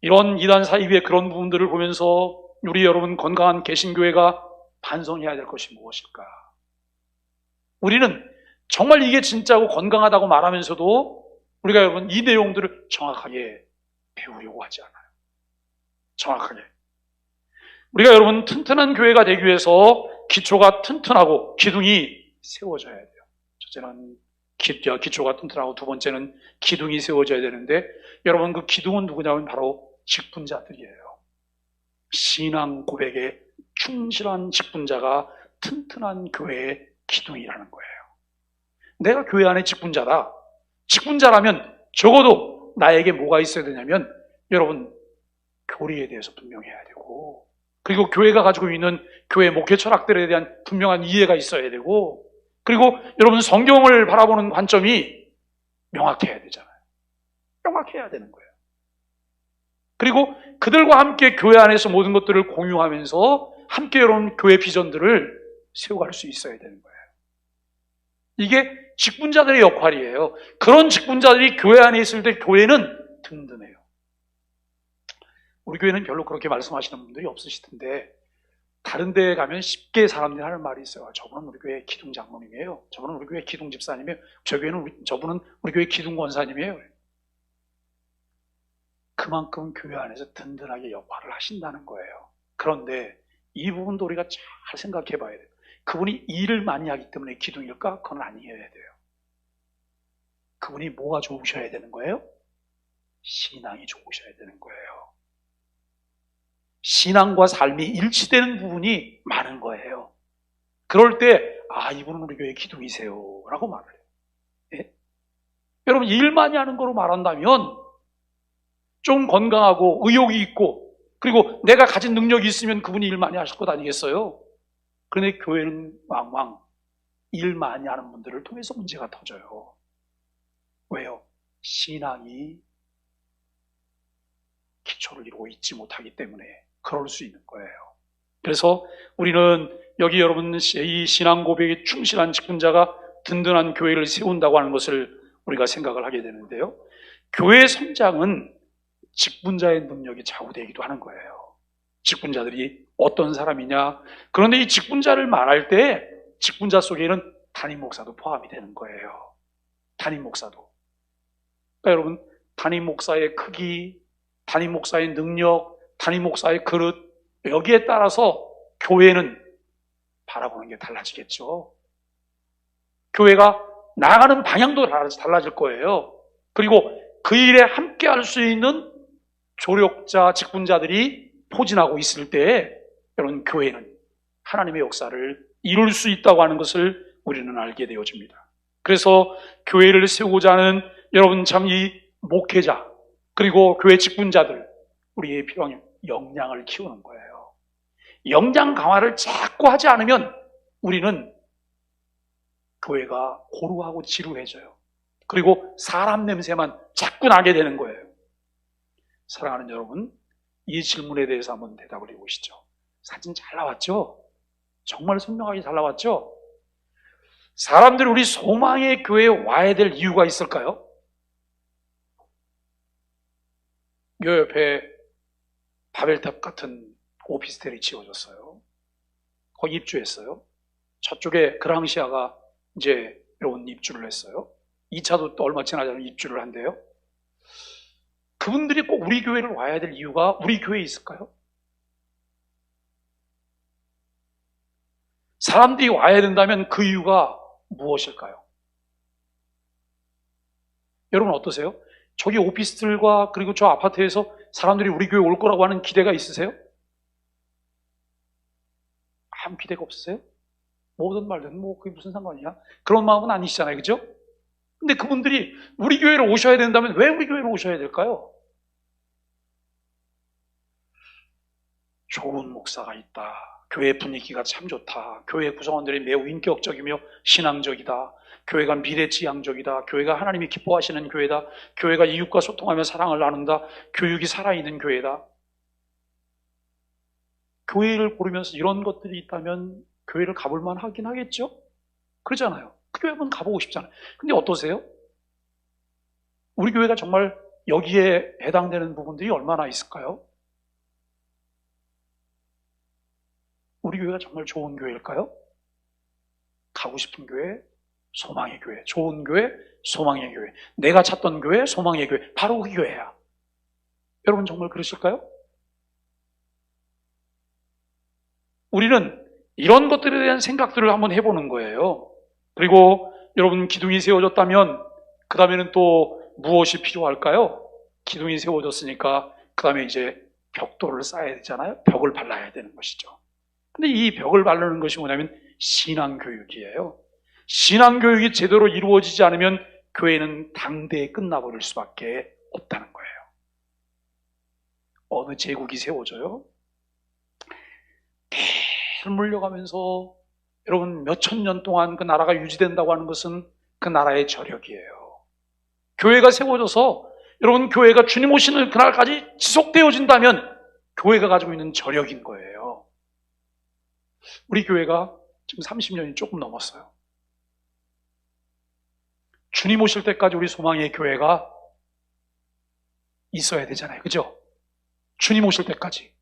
이런 이단 사이비의 그런 부분들을 보면서 우리 여러분 건강한 개신교회가 반성해야 될 것이 무엇일까? 우리는 정말 이게 진짜고 건강하다고 말하면서도 우리가 여러분 이 내용들을 정확하게 배우려고 하지 않아요. 정확하게. 우리가 여러분 튼튼한 교회가 되기 위해서 기초가 튼튼하고 기둥이 세워져야 돼요. 첫째는 기초가 튼튼하고 두 번째는 기둥이 세워져야 되는데 여러분 그 기둥은 누구냐면 바로 직분자들이에요. 신앙 고백에 충실한 직분자가 튼튼한 교회의 기둥이라는 거예요. 내가 교회 안에 직분자다. 직분자라면 적어도 나에게 뭐가 있어야 되냐면 여러분 교리에 대해서 분명해야 되고 그리고 교회가 가지고 있는 교회 목회 철학들에 대한 분명한 이해가 있어야 되고 그리고 여러분 성경을 바라보는 관점이 명확해야 되잖아요. 명확해야 되는 거예요. 그리고 그들과 함께 교회 안에서 모든 것들을 공유하면서 함께 여러분 교회 비전들을 세워갈 수 있어야 되는 거예요. 이게 직분자들의 역할이에요. 그런 직분자들이 교회 안에 있을 때 교회는 든든해요. 우리 교회는 별로 그렇게 말씀하시는 분들이 없으실 텐데 다른 데에 가면 쉽게 사람들이 하는 말이 있어요. 저분은 우리 교회 기둥 장로님이에요. 저분은 우리 교회 기둥 집사님이에요. 저분은 우리 교회 기둥 권사님이에요. 그만큼 교회 안에서 든든하게 역할을 하신다는 거예요. 그런데 이 부분도 우리가 잘 생각해 봐야 돼요. 그분이 일을 많이 하기 때문에 기둥일까? 그건 아니어야 돼요. 그분이 뭐가 좋으셔야 되는 거예요? 신앙이 좋으셔야 되는 거예요. 신앙과 삶이 일치되는 부분이 많은 거예요. 그럴 때 이분은 우리 교회 기둥이세요 라고 말을 해요. 예? 여러분 일 많이 하는 거로 말한다면 좀 건강하고 의욕이 있고 그리고 내가 가진 능력이 있으면 그분이 일 많이 하실 것 아니겠어요? 그런데 교회는 왕왕 일 많이 하는 분들을 통해서 문제가 터져요. 왜요? 신앙이 기초를 이루고 있지 못하기 때문에 그럴 수 있는 거예요. 그래서 우리는 여기 여러분 이 신앙 고백에 충실한 직분자가 든든한 교회를 세운다고 하는 것을 우리가 생각을 하게 되는데요. 교회 성장은 직분자의 능력이 좌우되기도 하는 거예요. 직분자들이 어떤 사람이냐. 그런데 이 직분자를 말할 때 직분자 속에는 담임 목사도 포함이 되는 거예요. 담임 목사도. 그러니까 여러분 담임 목사의 크기, 담임 목사의 능력, 담임 목사의 그릇 여기에 따라서 교회는 바라보는 게 달라지겠죠. 교회가 나아가는 방향도 달라질 거예요. 그리고 그 일에 함께 할 수 있는 조력자, 직분자들이 포진하고 있을 때 여러분 교회는 하나님의 역사를 이룰 수 있다고 하는 것을 우리는 알게 되어집니다. 그래서 교회를 세우고자 하는 여러분 참 이 목회자 그리고 교회 직분자들 우리의 필요한 역량을 키우는 거예요. 역량 강화를 자꾸 하지 않으면 우리는 교회가 고루하고 지루해져요. 그리고 사람 냄새만 자꾸 나게 되는 거예요. 사랑하는 여러분, 이 질문에 대해서 한번 대답을 해보시죠. 사진 잘 나왔죠? 정말 선명하게 잘 나왔죠? 사람들이 우리 소망의 교회에 와야 될 이유가 있을까요? 요 옆에 바벨탑 같은 오피스텔이 지어졌어요. 거기 입주했어요. 저쪽에 그랑시아가 이제 여러분 입주를 했어요. 2차도 또 얼마 지나지 않으면 입주를 한대요. 그분들이 꼭 우리 교회를 와야 될 이유가 우리 교회에 있을까요? 사람들이 와야 된다면 그 이유가 무엇일까요? 여러분 어떠세요? 저기 오피스텔과 그리고 저 아파트에서 사람들이 우리 교회 올 거라고 하는 기대가 있으세요? 아무 기대가 없으세요? 뭐든 말든 뭐 그게 무슨 상관이야? 그런 마음은 아니시잖아요, 그죠? 근데 그분들이 우리 교회로 오셔야 된다면 왜 우리 교회로 오셔야 될까요? 좋은 목사가 있다. 교회 분위기가 참 좋다. 교회 구성원들이 매우 인격적이며 신앙적이다. 교회가 미래지향적이다. 교회가 하나님이 기뻐하시는 교회다. 교회가 이웃과 소통하며 사랑을 나눈다. 교육이 살아있는 교회다. 교회를 고르면서 이런 것들이 있다면 교회를 가볼 만하긴 하겠죠? 그러잖아요. 그 교회 한번 가보고 싶잖아요. 근데 어떠세요? 우리 교회가 정말 여기에 해당되는 부분들이 얼마나 있을까요? 우리 교회가 정말 좋은 교회일까요? 가고 싶은 교회, 소망의 교회. 좋은 교회, 소망의 교회. 내가 찾던 교회, 소망의 교회. 바로 그 교회야. 여러분 정말 그러실까요? 우리는 이런 것들에 대한 생각들을 한번 해보는 거예요. 그리고 여러분 기둥이 세워졌다면 그 다음에는 또 무엇이 필요할까요? 기둥이 세워졌으니까 그 다음에 이제 벽돌을 쌓아야 되잖아요. 벽을 발라야 되는 것이죠. 근데 이 벽을 바르는 것이 뭐냐면 신앙교육이에요. 신앙교육이 제대로 이루어지지 않으면 교회는 당대에 끝나버릴 수밖에 없다는 거예요. 어느 제국이 세워져요? 계속 물려가면서 여러분 몇천 년 동안 그 나라가 유지된다고 하는 것은 그 나라의 저력이에요. 교회가 세워져서 여러분 교회가 주님 오시는 그날까지 지속되어진다면 교회가 가지고 있는 저력인 거예요. 우리 교회가 지금 30년이 조금 넘었어요. 주님 오실 때까지 우리 소망의 교회가 있어야 되잖아요. 그죠? 주님 오실 때까지.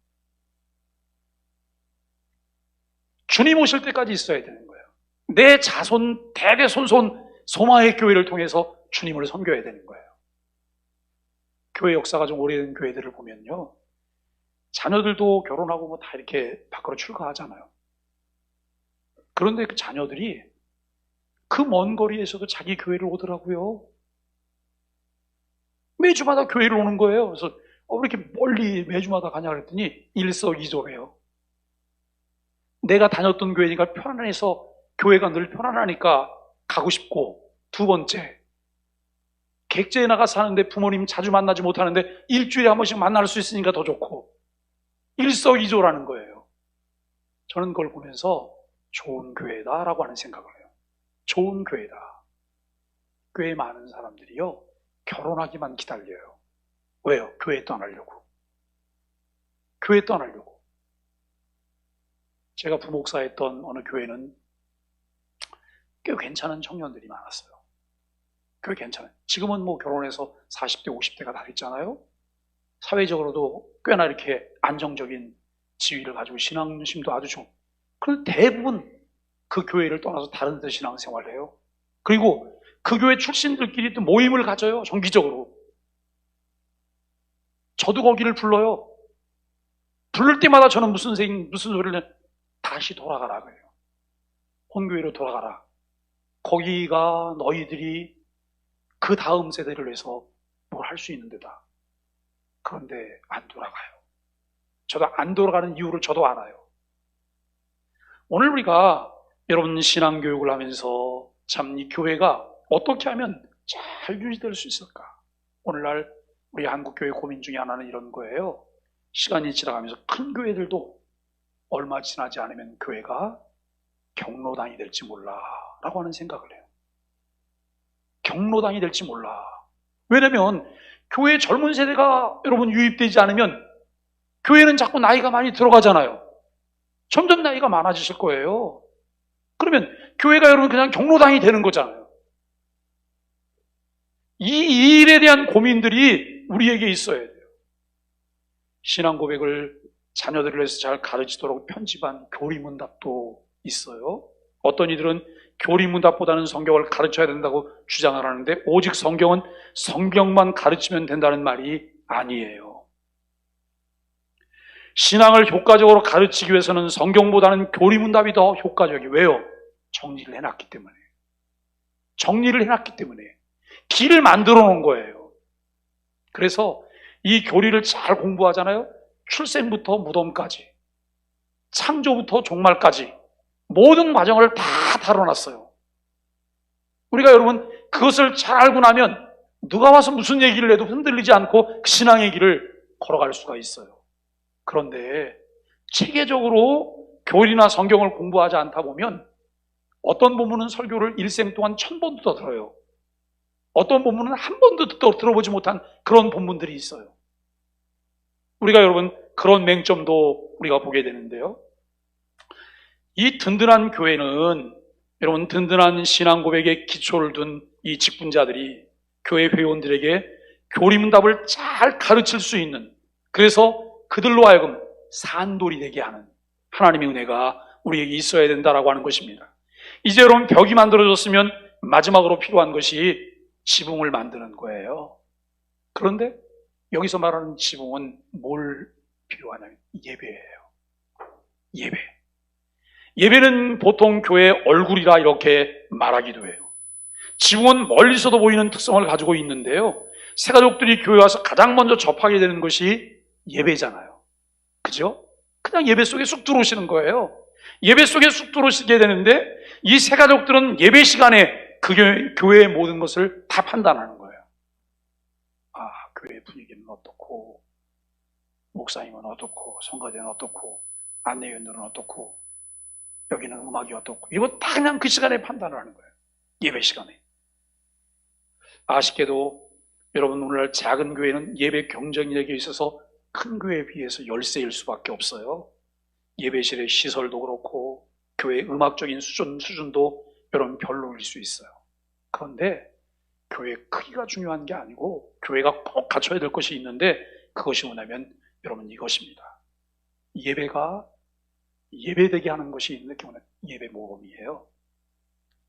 주님 오실 때까지 있어야 되는 거예요. 내 자손, 대대손손 소망의 교회를 통해서 주님을 섬겨야 되는 거예요. 교회 역사가 좀 오래된 교회들을 보면요. 자녀들도 결혼하고 뭐 다 이렇게 밖으로 출가하잖아요. 그런데 그 자녀들이 그 먼 거리에서도 자기 교회를 오더라고요. 매주마다 교회를 오는 거예요. 그래서 왜 이렇게 멀리 매주마다 가냐 그랬더니 일석이조래요. 내가 다녔던 교회니까 편안해서 교회가 늘 편안하니까 가고 싶고, 두 번째, 객지에 나가 사는데 부모님 자주 만나지 못하는데 일주일에 한 번씩 만날 수 있으니까 더 좋고, 일석이조라는 거예요. 저는 그걸 보면서 좋은 교회다라고 하는 생각을 해요. 좋은 교회다. 꽤 많은 사람들이요, 결혼하기만 기다려요. 왜요? 교회 떠나려고. 교회 떠나려고. 제가 부목사했던 어느 교회는 꽤 괜찮은 청년들이 많았어요. 꽤 괜찮아요. 지금은 뭐 결혼해서 40대, 50대가 다 됐잖아요. 사회적으로도 꽤나 이렇게 안정적인 지위를 가지고 신앙심도 아주 좋은. 그런데 대부분 그 교회를 떠나서 다른 데 신앙생활을 해요. 그리고 그 교회 출신들끼리 또 모임을 가져요. 정기적으로. 저도 거기를 불러요. 부를 때마다 저는 무슨 소리를 다시 돌아가라 그래요. 본교회로 돌아가라. 거기가 너희들이 그 다음 세대를 위해서 뭘 할 수 있는 데다. 그런데 안 돌아가요. 저도 안 돌아가는 이유를 저도 알아요. 오늘 우리가 여러분 신앙교육을 하면서 참 이 교회가 어떻게 하면 잘 유지될 수 있을까? 오늘날 우리 한국교회 고민 중에 하나는 이런 거예요. 시간이 지나가면서 큰 교회들도 얼마 지나지 않으면 교회가 경로당이 될지 몰라 라고 하는 생각을 해요. 경로당이 될지 몰라. 왜냐면 교회 젊은 세대가 여러분 유입되지 않으면 교회는 자꾸 나이가 많이 들어가잖아요. 점점 나이가 많아지실 거예요. 그러면 교회가 여러분 그냥 경로당이 되는 거잖아요. 이 일에 대한 고민들이 우리에게 있어야 돼요. 신앙 고백을 자녀들을 위해서 잘 가르치도록 편집한 교리문답도 있어요. 어떤 이들은 교리문답보다는 성경을 가르쳐야 된다고 주장을 하는데 오직 성경은 성경만 가르치면 된다는 말이 아니에요. 신앙을 효과적으로 가르치기 위해서는 성경보다는 교리문답이 더 효과적이에요. 왜요? 정리를 해놨기 때문에. 정리를 해놨기 때문에. 길을 만들어 놓은 거예요. 그래서 이 교리를 잘 공부하잖아요. 출생부터 무덤까지, 창조부터 종말까지 모든 과정을 다 다뤄놨어요. 우리가 여러분 그것을 잘 알고 나면 누가 와서 무슨 얘기를 해도 흔들리지 않고 신앙의 길을 걸어갈 수가 있어요. 그런데 체계적으로 교리나 성경을 공부하지 않다 보면 어떤 본문은 설교를 일생 동안 1000번도 더 들어요. 어떤 본문은 한 번도 더 들어보지 못한 그런 본문들이 있어요. 우리가 여러분 그런 맹점도 우리가 보게 되는데요. 이 든든한 교회는 여러분 든든한 신앙 고백에 기초를 둔 이 직분자들이 교회 회원들에게 교리문답을 잘 가르칠 수 있는, 그래서 그들로 하여금 산돌이 되게 하는 하나님의 은혜가 우리에게 있어야 된다라고 하는 것입니다. 이제 여러분 벽이 만들어졌으면 마지막으로 필요한 것이 지붕을 만드는 거예요. 그런데 여기서 말하는 지붕은 뭘 필요하냐면 예배예요. 예배. 예배는 보통 교회의 얼굴이라 이렇게 말하기도 해요. 지붕은 멀리서도 보이는 특성을 가지고 있는데요. 새가족들이 교회 와서 가장 먼저 접하게 되는 것이 예배잖아요. 그죠? 그냥 예배 속에 쑥 들어오시는 거예요. 예배 속에 쑥 들어오시게 되는데 이 새가족들은 예배 시간에 그 교회의 모든 것을 다 판단하는 거예요. 아, 교회 분위기는 어떻고, 목사님은 어떻고, 성가대는 어떻고, 안내위원들은 어떻고, 여기는 음악이 어떻고, 이거 다 그냥 그 시간에 판단을 하는 거예요. 예배 시간에. 아쉽게도 여러분 오늘날 작은 교회는 예배 경쟁력에 있어서 큰 교회에 비해서 열세일 수밖에 없어요. 예배실의 시설도 그렇고 교회 음악적인 수준도 여러분 별로일 수 있어요. 그런데 교회 크기가 중요한 게 아니고 교회가 꼭 갖춰야 될 것이 있는데 그것이 뭐냐면 여러분 이것입니다. 예배가 예배되게 하는 것이 있는 경우는 예배 모범이에요.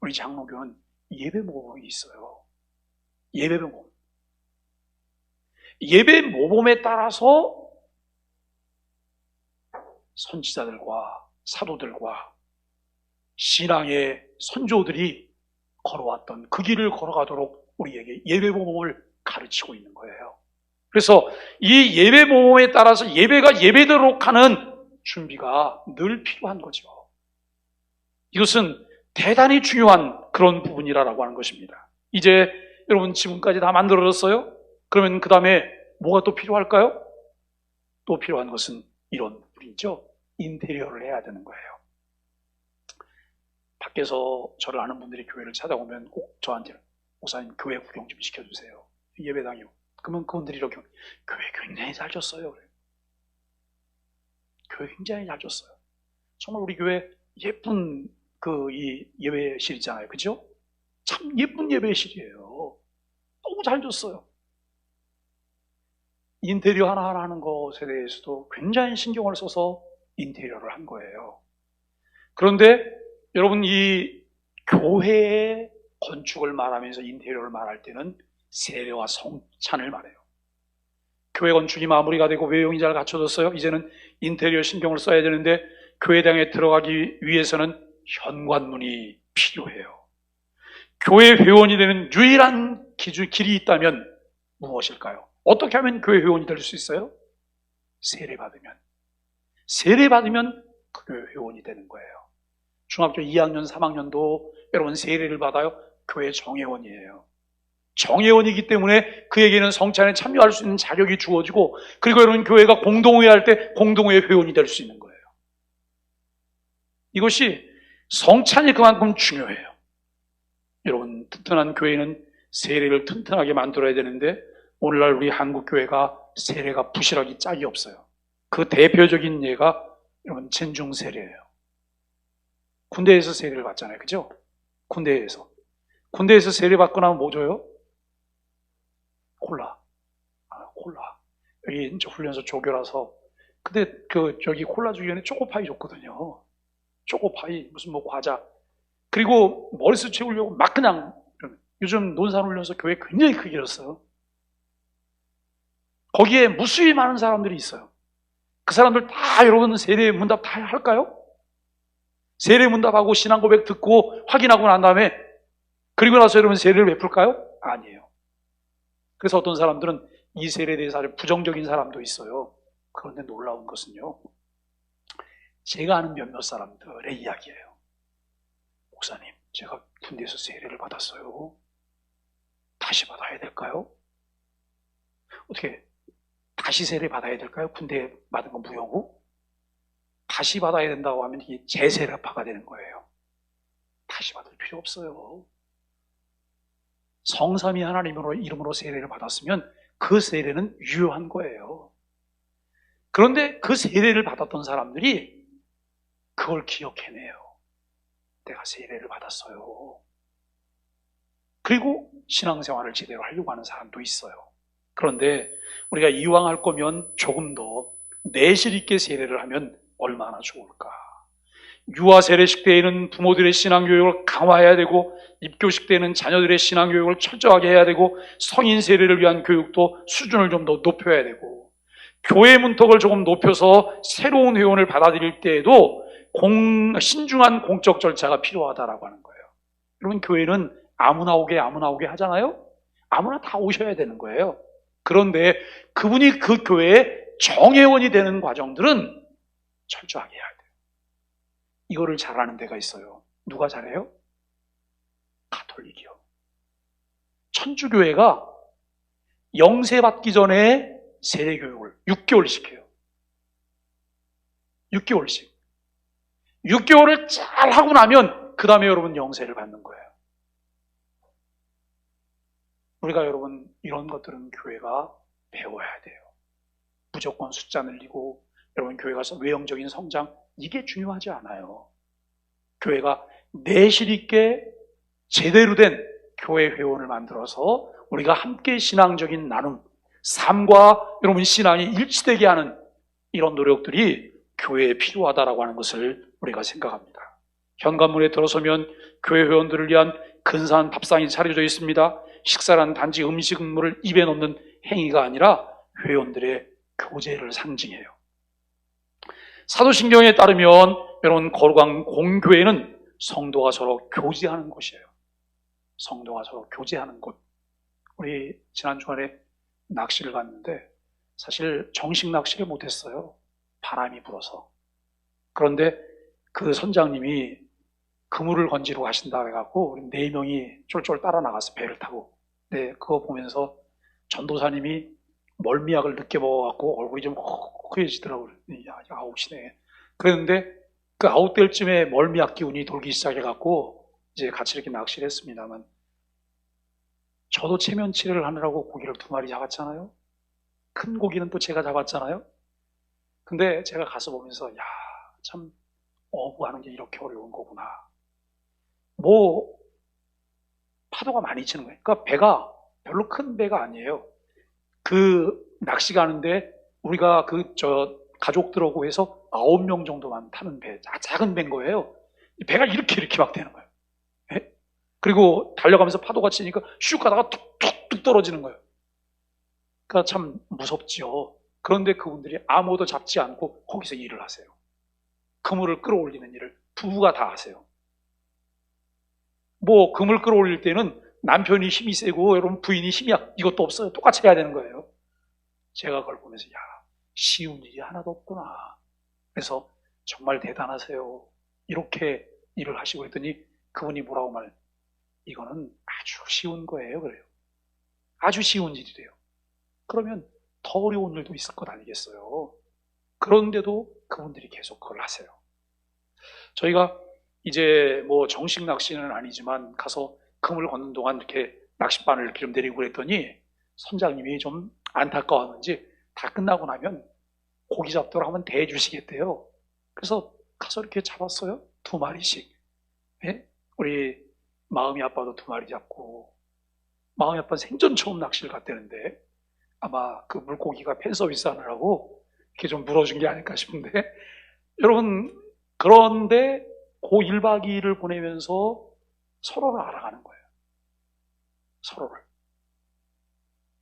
우리 장로교는 예배 모범이 있어요. 예배 모범. 예배 모범에 따라서 선지자들과 사도들과 신앙의 선조들이 걸어왔던 그 길을 걸어가도록 우리에게 예배 모범을 가르치고 있는 거예요. 그래서 이 예배 모범에 따라서 예배가 예배되도록 하는 준비가 늘 필요한 거죠. 이것은 대단히 중요한 그런 부분이라고 하는 것입니다. 이제 여러분 지금까지 다 만들어졌어요? 그러면 그 다음에 뭐가 또 필요할까요? 또 필요한 것은 이런 부분이죠. 인테리어를 해야 되는 거예요. 밖에서 저를 아는 분들이 교회를 찾아오면 꼭 저한테 목사님 교회 구경 좀 시켜주세요. 예배당이요. 그러면 그분들이 이렇게 교회 굉장히 잘 졌어요. 그래요. 교회 굉장히 잘 졌어요. 정말 우리 교회 예쁜 이 예배실이잖아요. 그죠? 참 예쁜 예배실이에요. 너무 잘 졌어요. 인테리어 하나하나 하는 것에 대해서도 굉장히 신경을 써서 인테리어를 한 거예요. 그런데 여러분 이 교회의 건축을 말하면서 인테리어를 말할 때는 세례와 성찬을 말해요. 교회 건축이 마무리가 되고 외형이 잘 갖춰졌어요. 이제는 인테리어 신경을 써야 되는데 교회당에 들어가기 위해서는 현관문이 필요해요. 교회 회원이 되는 유일한 길이 있다면 무엇일까요? 어떻게 하면 교회 회원이 될 수 있어요? 세례받으면. 세례받으면 그 교회 회원이 되는 거예요. 중학교 2학년, 3학년도 여러분 세례를 받아요. 교회 정회원이에요. 정회원이기 때문에 그에게는 성찬에 참여할 수 있는 자격이 주어지고 그리고 여러분 교회가 공동회의 할 때 공동회의 회원이 될 수 있는 거예요. 이것이 성찬이 그만큼 중요해요. 여러분 튼튼한 교회는 세례를 튼튼하게 만들어야 되는데 오늘날 우리 한국 교회가 세례가 부실하기 짝이 없어요. 그 대표적인 예가 여러분 진중 세례예요. 군대에서 세례를 받잖아요, 그죠? 군대에서 세례 받고 나면 뭐 줘요? 콜라. 콜라. 여기 이제 훈련소 조교라서 근데 저기 콜라 주기 전에 초코파이 줬거든요. 초코파이 무슨 뭐 과자. 그리고 머릿수 채우려고 막 그냥 요즘 논산훈련소 교회 굉장히 크게 열었어요. 거기에 무수히 많은 사람들이 있어요. 그 사람들 다 여러분 세례 문답 다 할까요? 세례 문답하고 신앙 고백 듣고 확인하고 난 다음에 그리고 나서 여러분 세례를 베풀까요? 아니에요. 그래서 어떤 사람들은 이 세례에 대해서 아주 부정적인 사람도 있어요. 그런데 놀라운 것은요, 제가 아는 몇몇 사람들의 이야기예요. 목사님, 제가 군대에서 세례를 받았어요. 다시 받아야 될까요? 어떻게 다시 세례 받아야 될까요? 군대 받은 건 무효고 다시 받아야 된다고 하면 이게 재세례파가 되는 거예요. 다시 받을 필요 없어요. 성삼위 하나님으로 이름으로 세례를 받았으면 그 세례는 유효한 거예요. 그런데 그 세례를 받았던 사람들이 그걸 기억해내요. 내가 세례를 받았어요. 그리고 신앙생활을 제대로 하려고 하는 사람도 있어요. 그런데 우리가 이왕 할 거면 조금 더 내실 있게 세례를 하면 얼마나 좋을까. 유아 세례식 때에는 부모들의 신앙교육을 강화해야 되고 입교식 때에는 자녀들의 신앙교육을 철저하게 해야 되고 성인 세례를 위한 교육도 수준을 좀 더 높여야 되고 교회 문턱을 조금 높여서 새로운 회원을 받아들일 때에도 신중한 공적 절차가 필요하다라고 하는 거예요. 여러분 교회는 아무나 오게 하잖아요. 아무나 다 오셔야 되는 거예요. 그런데 그분이 그 교회의 정회원이 되는 과정들은 철저하게 해야 돼요. 이거를 잘하는 데가 있어요. 누가 잘해요? 가톨릭이요. 천주교회가 영세 받기 전에 세례교육을 6개월씩 해요. 6개월씩. 6개월을 잘 하고 나면 그 다음에 여러분 영세를 받는 거예요. 우리가 여러분 이런 것들은 교회가 배워야 돼요. 무조건 숫자 늘리고 여러분 교회 가서 외형적인 성장 이게 중요하지 않아요. 교회가 내실 있게 제대로 된 교회 회원을 만들어서 우리가 함께 신앙적인 나눔, 삶과 여러분 신앙이 일치되게 하는 이런 노력들이 교회에 필요하다라고 하는 것을 우리가 생각합니다. 현관문에 들어서면 교회 회원들을 위한 근사한 밥상이 차려져 있습니다. 식사란 단지 음식물을 입에 넣는 행위가 아니라 회원들의 교제를 상징해요. 사도신경에 따르면 여러분 거룩한 공교회는 성도가 서로 교제하는 곳이에요. 성도가 서로 교제하는 곳. 우리 지난 주말에 낚시를 갔는데 사실 정식 낚시를 못했어요. 바람이 불어서. 그런데 그 선장님이 그물을 건지러 가신다 해갖고 우리 4명이 쫄쫄 따라 나가서 배를 타고. 네, 그거 보면서 전도사님이 멀미약을 늦게 먹어갖고 얼굴이 좀 허해지더라고요. 야, 아웃이네. 그랬는데 그 아웃될 쯤에 멀미약 기운이 돌기 시작해갖고 이제 같이 이렇게 낚시를 했습니다만 저도 체면치레를 하느라고 고기를 2마리 잡았잖아요. 큰 고기는 또 제가 잡았잖아요. 근데 제가 가서 보면서 야, 참 어부하는 게 이렇게 어려운 거구나. 뭐 파도가 많이 치는 거예요. 그러니까 배가 별로 큰 배가 아니에요. 그 낚시 가는데 우리가 가족들하고 해서 9명 정도만 타는 배, 작은 배인 거예요. 배가 이렇게 막 되는 거예요. 네? 그리고 달려가면서 파도가 치니까 슉 가다가 툭툭툭 떨어지는 거예요. 그러니까 참 무섭지요. 그런데 그분들이 아무도 잡지 않고 거기서 일을 하세요. 그물을 끌어올리는 일을 부부가 다 하세요. 뭐 그물 끌어올릴 때는 남편이 힘이 세고 여러분 부인이 힘이 이것도 없어요. 똑같이 해야 되는 거예요. 제가 그걸 보면서 야, 쉬운 일이 하나도 없구나. 그래서 정말 대단하세요. 이렇게 일을 하시고 그랬더니 그분이 뭐라고 말해요? 이거는 아주 쉬운 거예요. 그래요. 아주 쉬운 일이래요. 그러면 더 어려운 일도 있을 것 아니겠어요. 그런데도 그분들이 계속 그걸 하세요. 저희가 이제 뭐 정식 낚시는 아니지만 가서 그물 걷는 동안 이렇게 낚싯바늘 이렇게 좀 내리고 그랬더니 선장님이 좀 안타까웠는지 다 끝나고 나면 고기 잡도록 한번 대주시겠대요. 그래서 가서 이렇게 잡았어요. 2마리씩. 예? 우리 마음이 아빠도 2마리 잡고, 마음이 아빠는 생전 처음 낚시를 갔다는데 아마 그 물고기가 팬서비스 하느라고 이렇게 좀 물어준 게 아닐까 싶은데, 여러분, 그런데 그 1박 2일을 보내면서 서로를 알아가는 거예요. 서로를.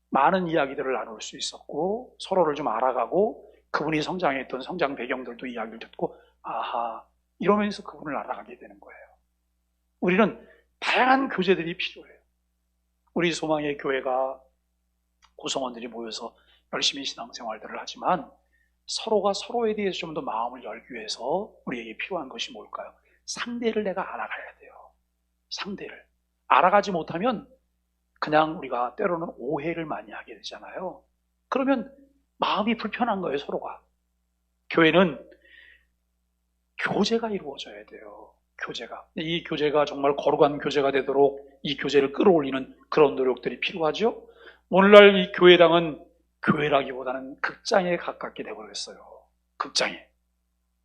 많은 이야기들을 나눌 수 있었고, 서로를 좀 알아가고, 그분이 성장했던 성장 배경들도 이야기를 듣고, 아하, 이러면서 그분을 알아가게 되는 거예요. 우리는 다양한 교제들이 필요해요. 우리 소망의 교회가 구성원들이 모여서 열심히 신앙생활들을 하지만 서로가 서로에 대해서 좀 더 마음을 열기 위해서 우리에게 필요한 것이 뭘까요? 상대를 내가 알아가야 돼요. 상대를. 알아가지 못하면 그냥 우리가 때로는 오해를 많이 하게 되잖아요. 그러면 마음이 불편한 거예요, 서로가. 교회는 교제가 이루어져야 돼요. 교제가. 이 교제가 정말 거룩한 교제가 되도록 이 교제를 끌어올리는 그런 노력들이 필요하죠. 오늘날 이 교회당은 교회라기보다는 극장에 가깝게 되어버렸어요. 극장에.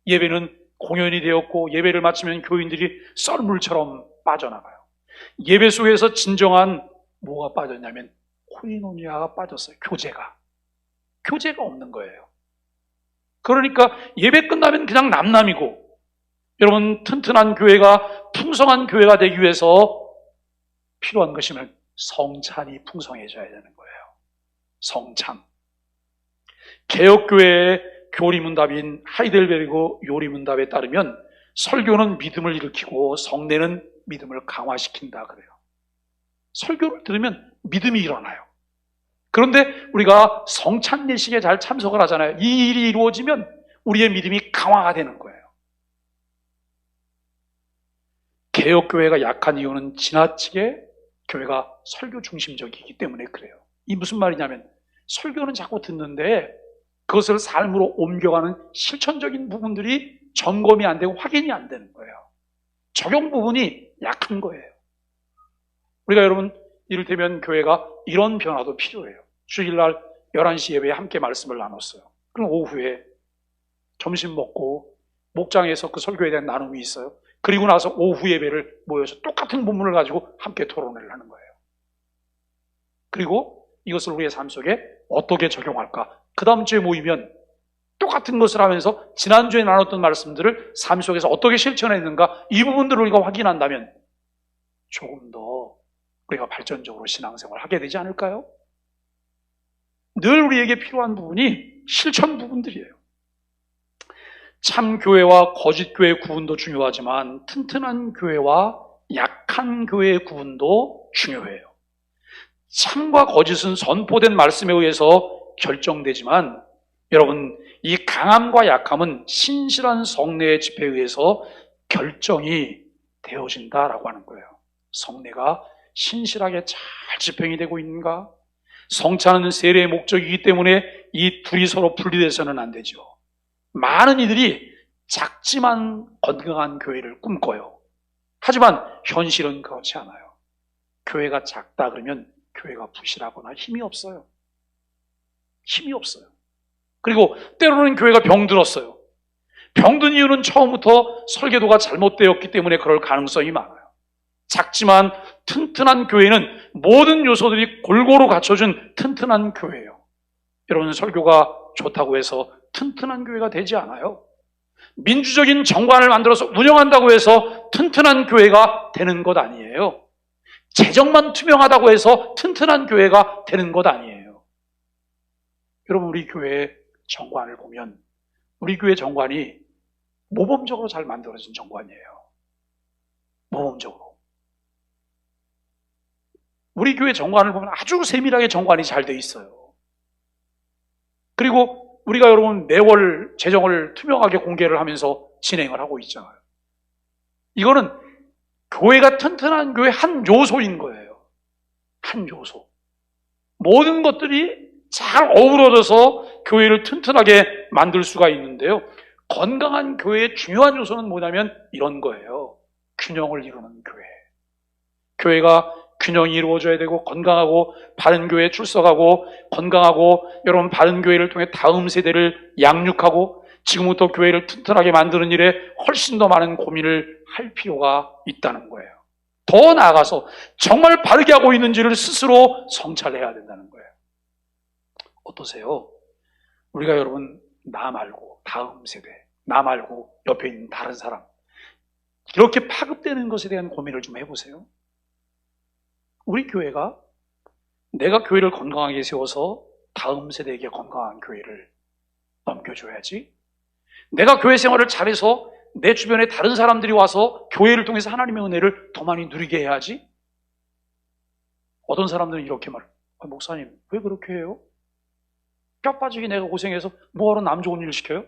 예배는 공연이 되었고, 예배를 마치면 교인들이 썰물처럼 빠져나가요. 예배 속에서 진정한 뭐가 빠졌냐면 코이노니아가 빠졌어요. 교제가 없는 거예요. 그러니까 예배 끝나면 그냥 남남이고, 여러분, 튼튼한 교회가, 풍성한 교회가 되기 위해서 필요한 것이면 성찬이 풍성해져야 되는 거예요. 성찬. 개혁교회의 교리문답인 하이델베르그 요리문답에 따르면 설교는 믿음을 일으키고 성례는 믿음을 강화시킨다 그래요. 설교를 들으면 믿음이 일어나요. 그런데 우리가 성찬 예식에 잘 참석을 하잖아요. 이 일이 이루어지면 우리의 믿음이 강화가 되는 거예요. 개혁교회가 약한 이유는 지나치게 교회가 설교 중심적이기 때문에 그래요. 이 무슨 말이냐면, 설교는 자꾸 듣는데 그것을 삶으로 옮겨가는 실천적인 부분들이 점검이 안 되고 확인이 안 되는 거예요. 적용 부분이 약한 거예요. 우리가 여러분, 이를테면 교회가 이런 변화도 필요해요. 주일날 11시 예배에 함께 말씀을 나눴어요. 그럼 오후에 점심 먹고 목장에서 그 설교에 대한 나눔이 있어요. 그리고 나서 오후 예배를 모여서 똑같은 본문을 가지고 함께 토론을 하는 거예요. 그리고 이것을 우리의 삶 속에 어떻게 적용할까? 그 다음 주에 모이면 똑같은 것을 하면서 지난주에 나눴던 말씀들을 삶 속에서 어떻게 실천했는가, 이 부분들을 우리가 확인한다면 조금 더 우리가 발전적으로 신앙생활을 하게 되지 않을까요? 늘 우리에게 필요한 부분이 실천 부분들이에요. 참 교회와 거짓 교회의 구분도 중요하지만 튼튼한 교회와 약한 교회의 구분도 중요해요. 참과 거짓은 선포된 말씀에 의해서 결정되지만, 여러분, 이 강함과 약함은 신실한 성례의 집회에 의해서 결정이 되어진다라고 하는 거예요. 성례가 신실하게 잘 집행이 되고 있는가? 성찬은 세례의 목적이기 때문에 이 둘이 서로 분리돼서는 안 되죠. 많은 이들이 작지만 건강한 교회를 꿈꿔요. 하지만 현실은 그렇지 않아요. 교회가 작다 그러면 교회가 부실하거나 힘이 없어요. 힘이 없어요. 그리고 때로는 교회가 병들었어요. 병든 이유는 처음부터 설계도가 잘못되었기 때문에 그럴 가능성이 많아요. 작지만 튼튼한 교회는 모든 요소들이 골고루 갖춰준 튼튼한 교회예요. 여러분, 설교가 좋다고 해서 튼튼한 교회가 되지 않아요. 민주적인 정관을 만들어서 운영한다고 해서 튼튼한 교회가 되는 것 아니에요. 재정만 투명하다고 해서 튼튼한 교회가 되는 것 아니에요. 여러분, 우리 교회의 정관을 보면 우리 교회 정관이 모범적으로 잘 만들어진 정관이에요. 모범적으로. 우리 교회 정관을 보면 아주 세밀하게 정관이 잘 돼 있어요. 그리고 우리가 여러분 매월 재정을 투명하게 공개를 하면서 진행을 하고 있잖아요. 이거는 교회가 튼튼한 교회의 한 요소인 거예요. 한 요소. 모든 것들이 잘 어우러져서 교회를 튼튼하게 만들 수가 있는데요. 건강한 교회의 중요한 요소는 뭐냐면 이런 거예요. 균형을 이루는 교회. 교회가 균형이 이루어져야 되고, 건강하고 바른 교회에 출석하고, 건강하고 여러분 바른 교회를 통해 다음 세대를 양육하고 지금부터 교회를 튼튼하게 만드는 일에 훨씬 더 많은 고민을 할 필요가 있다는 거예요. 더 나아가서 정말 바르게 하고 있는지를 스스로 성찰해야 된다는 거예요. 어떠세요? 우리가 여러분 나 말고 다음 세대, 나 말고 옆에 있는 다른 사람, 이렇게 파급되는 것에 대한 고민을 좀 해보세요. 우리 교회가, 내가 교회를 건강하게 세워서 다음 세대에게 건강한 교회를 넘겨줘야지, 내가 교회 생활을 잘해서 내 주변에 다른 사람들이 와서 교회를 통해서 하나님의 은혜를 더 많이 누리게 해야지. 어떤 사람들은 이렇게 말해요. 목사님 왜 그렇게 해요? 뼈 빠지게 내가 고생해서 뭐하러 남 좋은 일 시켜요?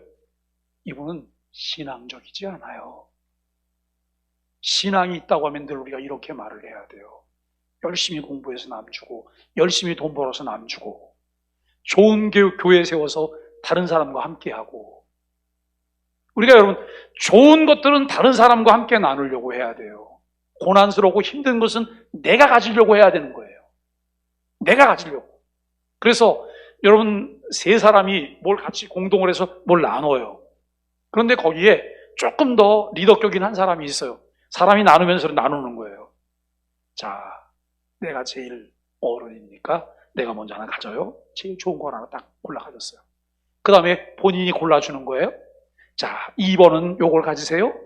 이분은 신앙적이지 않아요. 신앙이 있다고 하면 늘 우리가 이렇게 말을 해야 돼요. 열심히 공부해서 남 주고, 열심히 돈 벌어서 남 주고, 좋은 교회 세워서 다른 사람과 함께하고. 우리가 여러분 좋은 것들은 다른 사람과 함께 나누려고 해야 돼요. 고난스럽고 힘든 것은 내가 가지려고 해야 되는 거예요. 내가 가지려고. 그래서 여러분 세 사람이 뭘 같이 공동을 해서 뭘 나눠요. 그런데 거기에 조금 더 리더격인 한 사람이 있어요. 사람이 나누면서 나누는 거예요. 자, 내가 제일 어른이니까 내가 먼저 하나 가져요. 제일 좋은 거 하나 딱 골라 가졌어요. 그 다음에 본인이 골라주는 거예요. 자, 2번은 요걸 가지세요.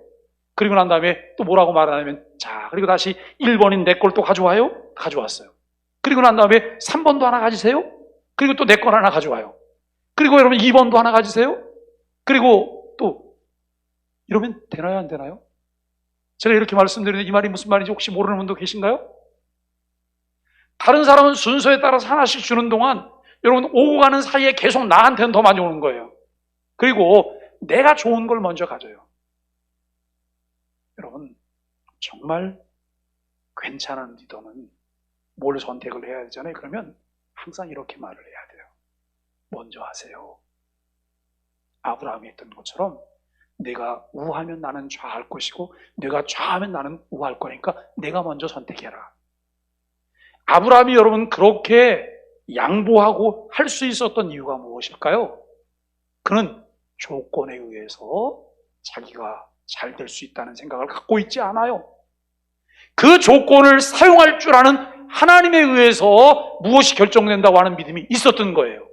그리고 난 다음에 또 뭐라고 말하냐면, 자, 그리고 다시 1번인 내 걸 또 가져와요. 가져왔어요. 그리고 난 다음에 3번도 하나 가지세요. 그리고 또 내 걸 하나 가져와요. 그리고 여러분 2번도 하나 가지세요. 그리고 또 이러면 되나요, 안 되나요? 제가 이렇게 말씀드리는데 이 말이 무슨 말인지 혹시 모르는 분도 계신가요? 다른 사람은 순서에 따라서 하나씩 주는 동안 여러분 오고 가는 사이에 계속 나한테는 더 많이 오는 거예요. 그리고 내가 좋은 걸 먼저 가져요. 여러분 정말 괜찮은 리더는 뭘 선택을 해야 되잖아요. 그러면 항상 이렇게 말을 해야 돼요. 먼저 하세요. 아브라함이 했던 것처럼 내가 우하면 나는 좌할 것이고 내가 좌하면 나는 우할 거니까 내가 먼저 선택해라. 아브라함이 여러분 그렇게 양보하고 할 수 있었던 이유가 무엇일까요? 그는 조건에 의해서 자기가 잘 될 수 있다는 생각을 갖고 있지 않아요. 그 조건을 사용할 줄 아는 하나님에 의해서 무엇이 결정된다고 하는 믿음이 있었던 거예요.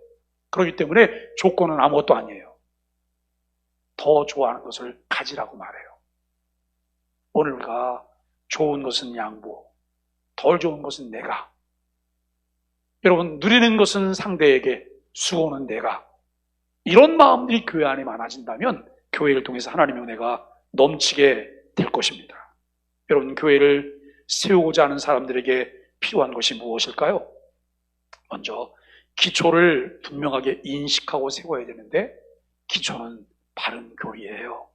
그렇기 때문에 조건은 아무것도 아니에요. 더 좋아하는 것을 가지라고 말해요. 오늘 우리가 좋은 것은 양보, 덜 좋은 것은 내가, 여러분 누리는 것은 상대에게, 수고는 내가, 이런 마음들이 교회 안에 많아진다면 교회를 통해서 하나님의 은혜가 넘치게 될 것입니다. 여러분 교회를 세우고자 하는 사람들에게 필요한 것이 무엇일까요? 먼저 기초를 분명하게 인식하고 세워야 되는데 기초는 바른 교리예요.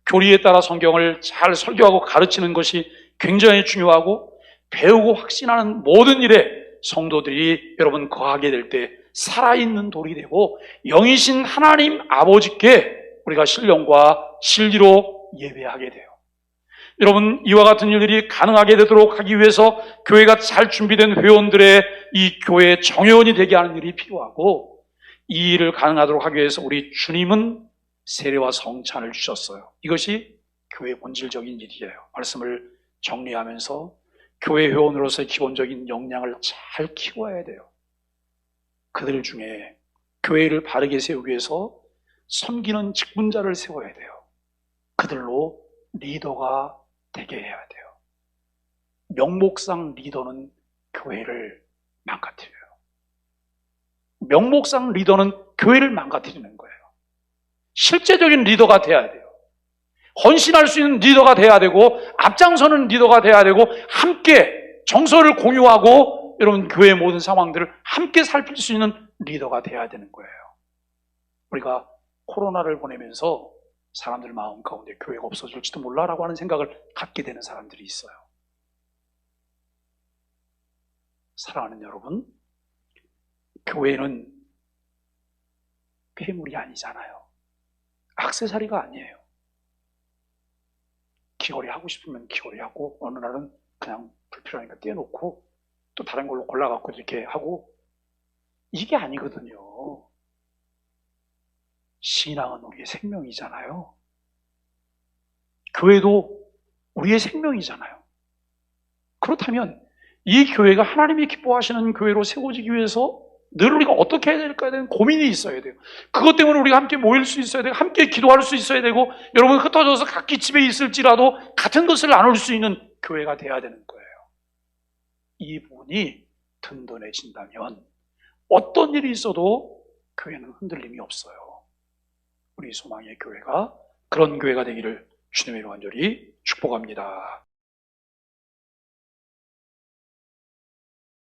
교리에 따라 성경을 잘 설교하고 가르치는 것이 굉장히 중요하고, 배우고 확신하는 모든 일에 성도들이 여러분 거하게 될 때 살아있는 돌이 되고 영이신 하나님 아버지께 우리가 신령과 진리로 예배하게 돼요. 여러분 이와 같은 일들이 가능하게 되도록 하기 위해서 교회가 잘 준비된 회원들의 이 교회의 정회원이 되게 하는 일이 필요하고, 이 일을 가능하도록 하기 위해서 우리 주님은 세례와 성찬을 주셨어요. 이것이 교회의 본질적인 일이에요. 말씀을 정리하면서 교회 회원으로서의 기본적인 역량을 잘 키워야 돼요. 그들 중에 교회를 바르게 세우기 위해서 섬기는 직분자를 세워야 돼요. 그들로 리더가 되게 해야 돼요. 명목상 리더는 교회를 망가뜨려요. 명목상 리더는 교회를 망가뜨리는 거예요. 실제적인 리더가 돼야 돼요. 헌신할 수 있는 리더가 돼야 되고, 앞장서는 리더가 돼야 되고, 함께 정서를 공유하고 여러분 교회의 모든 상황들을 함께 살필 수 있는 리더가 돼야 되는 거예요. 우리가 코로나를 보내면서 사람들 마음 가운데 교회가 없어질지도 몰라라고 하는 생각을 갖게 되는 사람들이 있어요. 사랑하는 여러분, 교회는 폐물이 아니잖아요. 액세서리가 아니에요. 귀걸이 하고 싶으면 귀걸이 하고, 어느 날은 그냥 불필요하니까 떼놓고, 또 다른 걸로 골라갖고 이렇게 하고, 이게 아니거든요. 신앙은 우리의 생명이잖아요. 교회도 우리의 생명이잖아요. 그렇다면 이 교회가 하나님이 기뻐하시는 교회로 세워지기 위해서 늘 우리가 어떻게 해야 될까에 대한 고민이 있어야 돼요. 그것 때문에 우리가 함께 모일 수 있어야 되고, 함께 기도할 수 있어야 되고, 여러분 흩어져서 각기 집에 있을지라도 같은 것을 나눌 수 있는 교회가 돼야 되는 거예요. 이 부분이 든든해진다면 어떤 일이 있어도 교회는 흔들림이 없어요. 우리 소망의 교회가 그런 교회가 되기를 주님의 이름으로 간절히 축복합니다.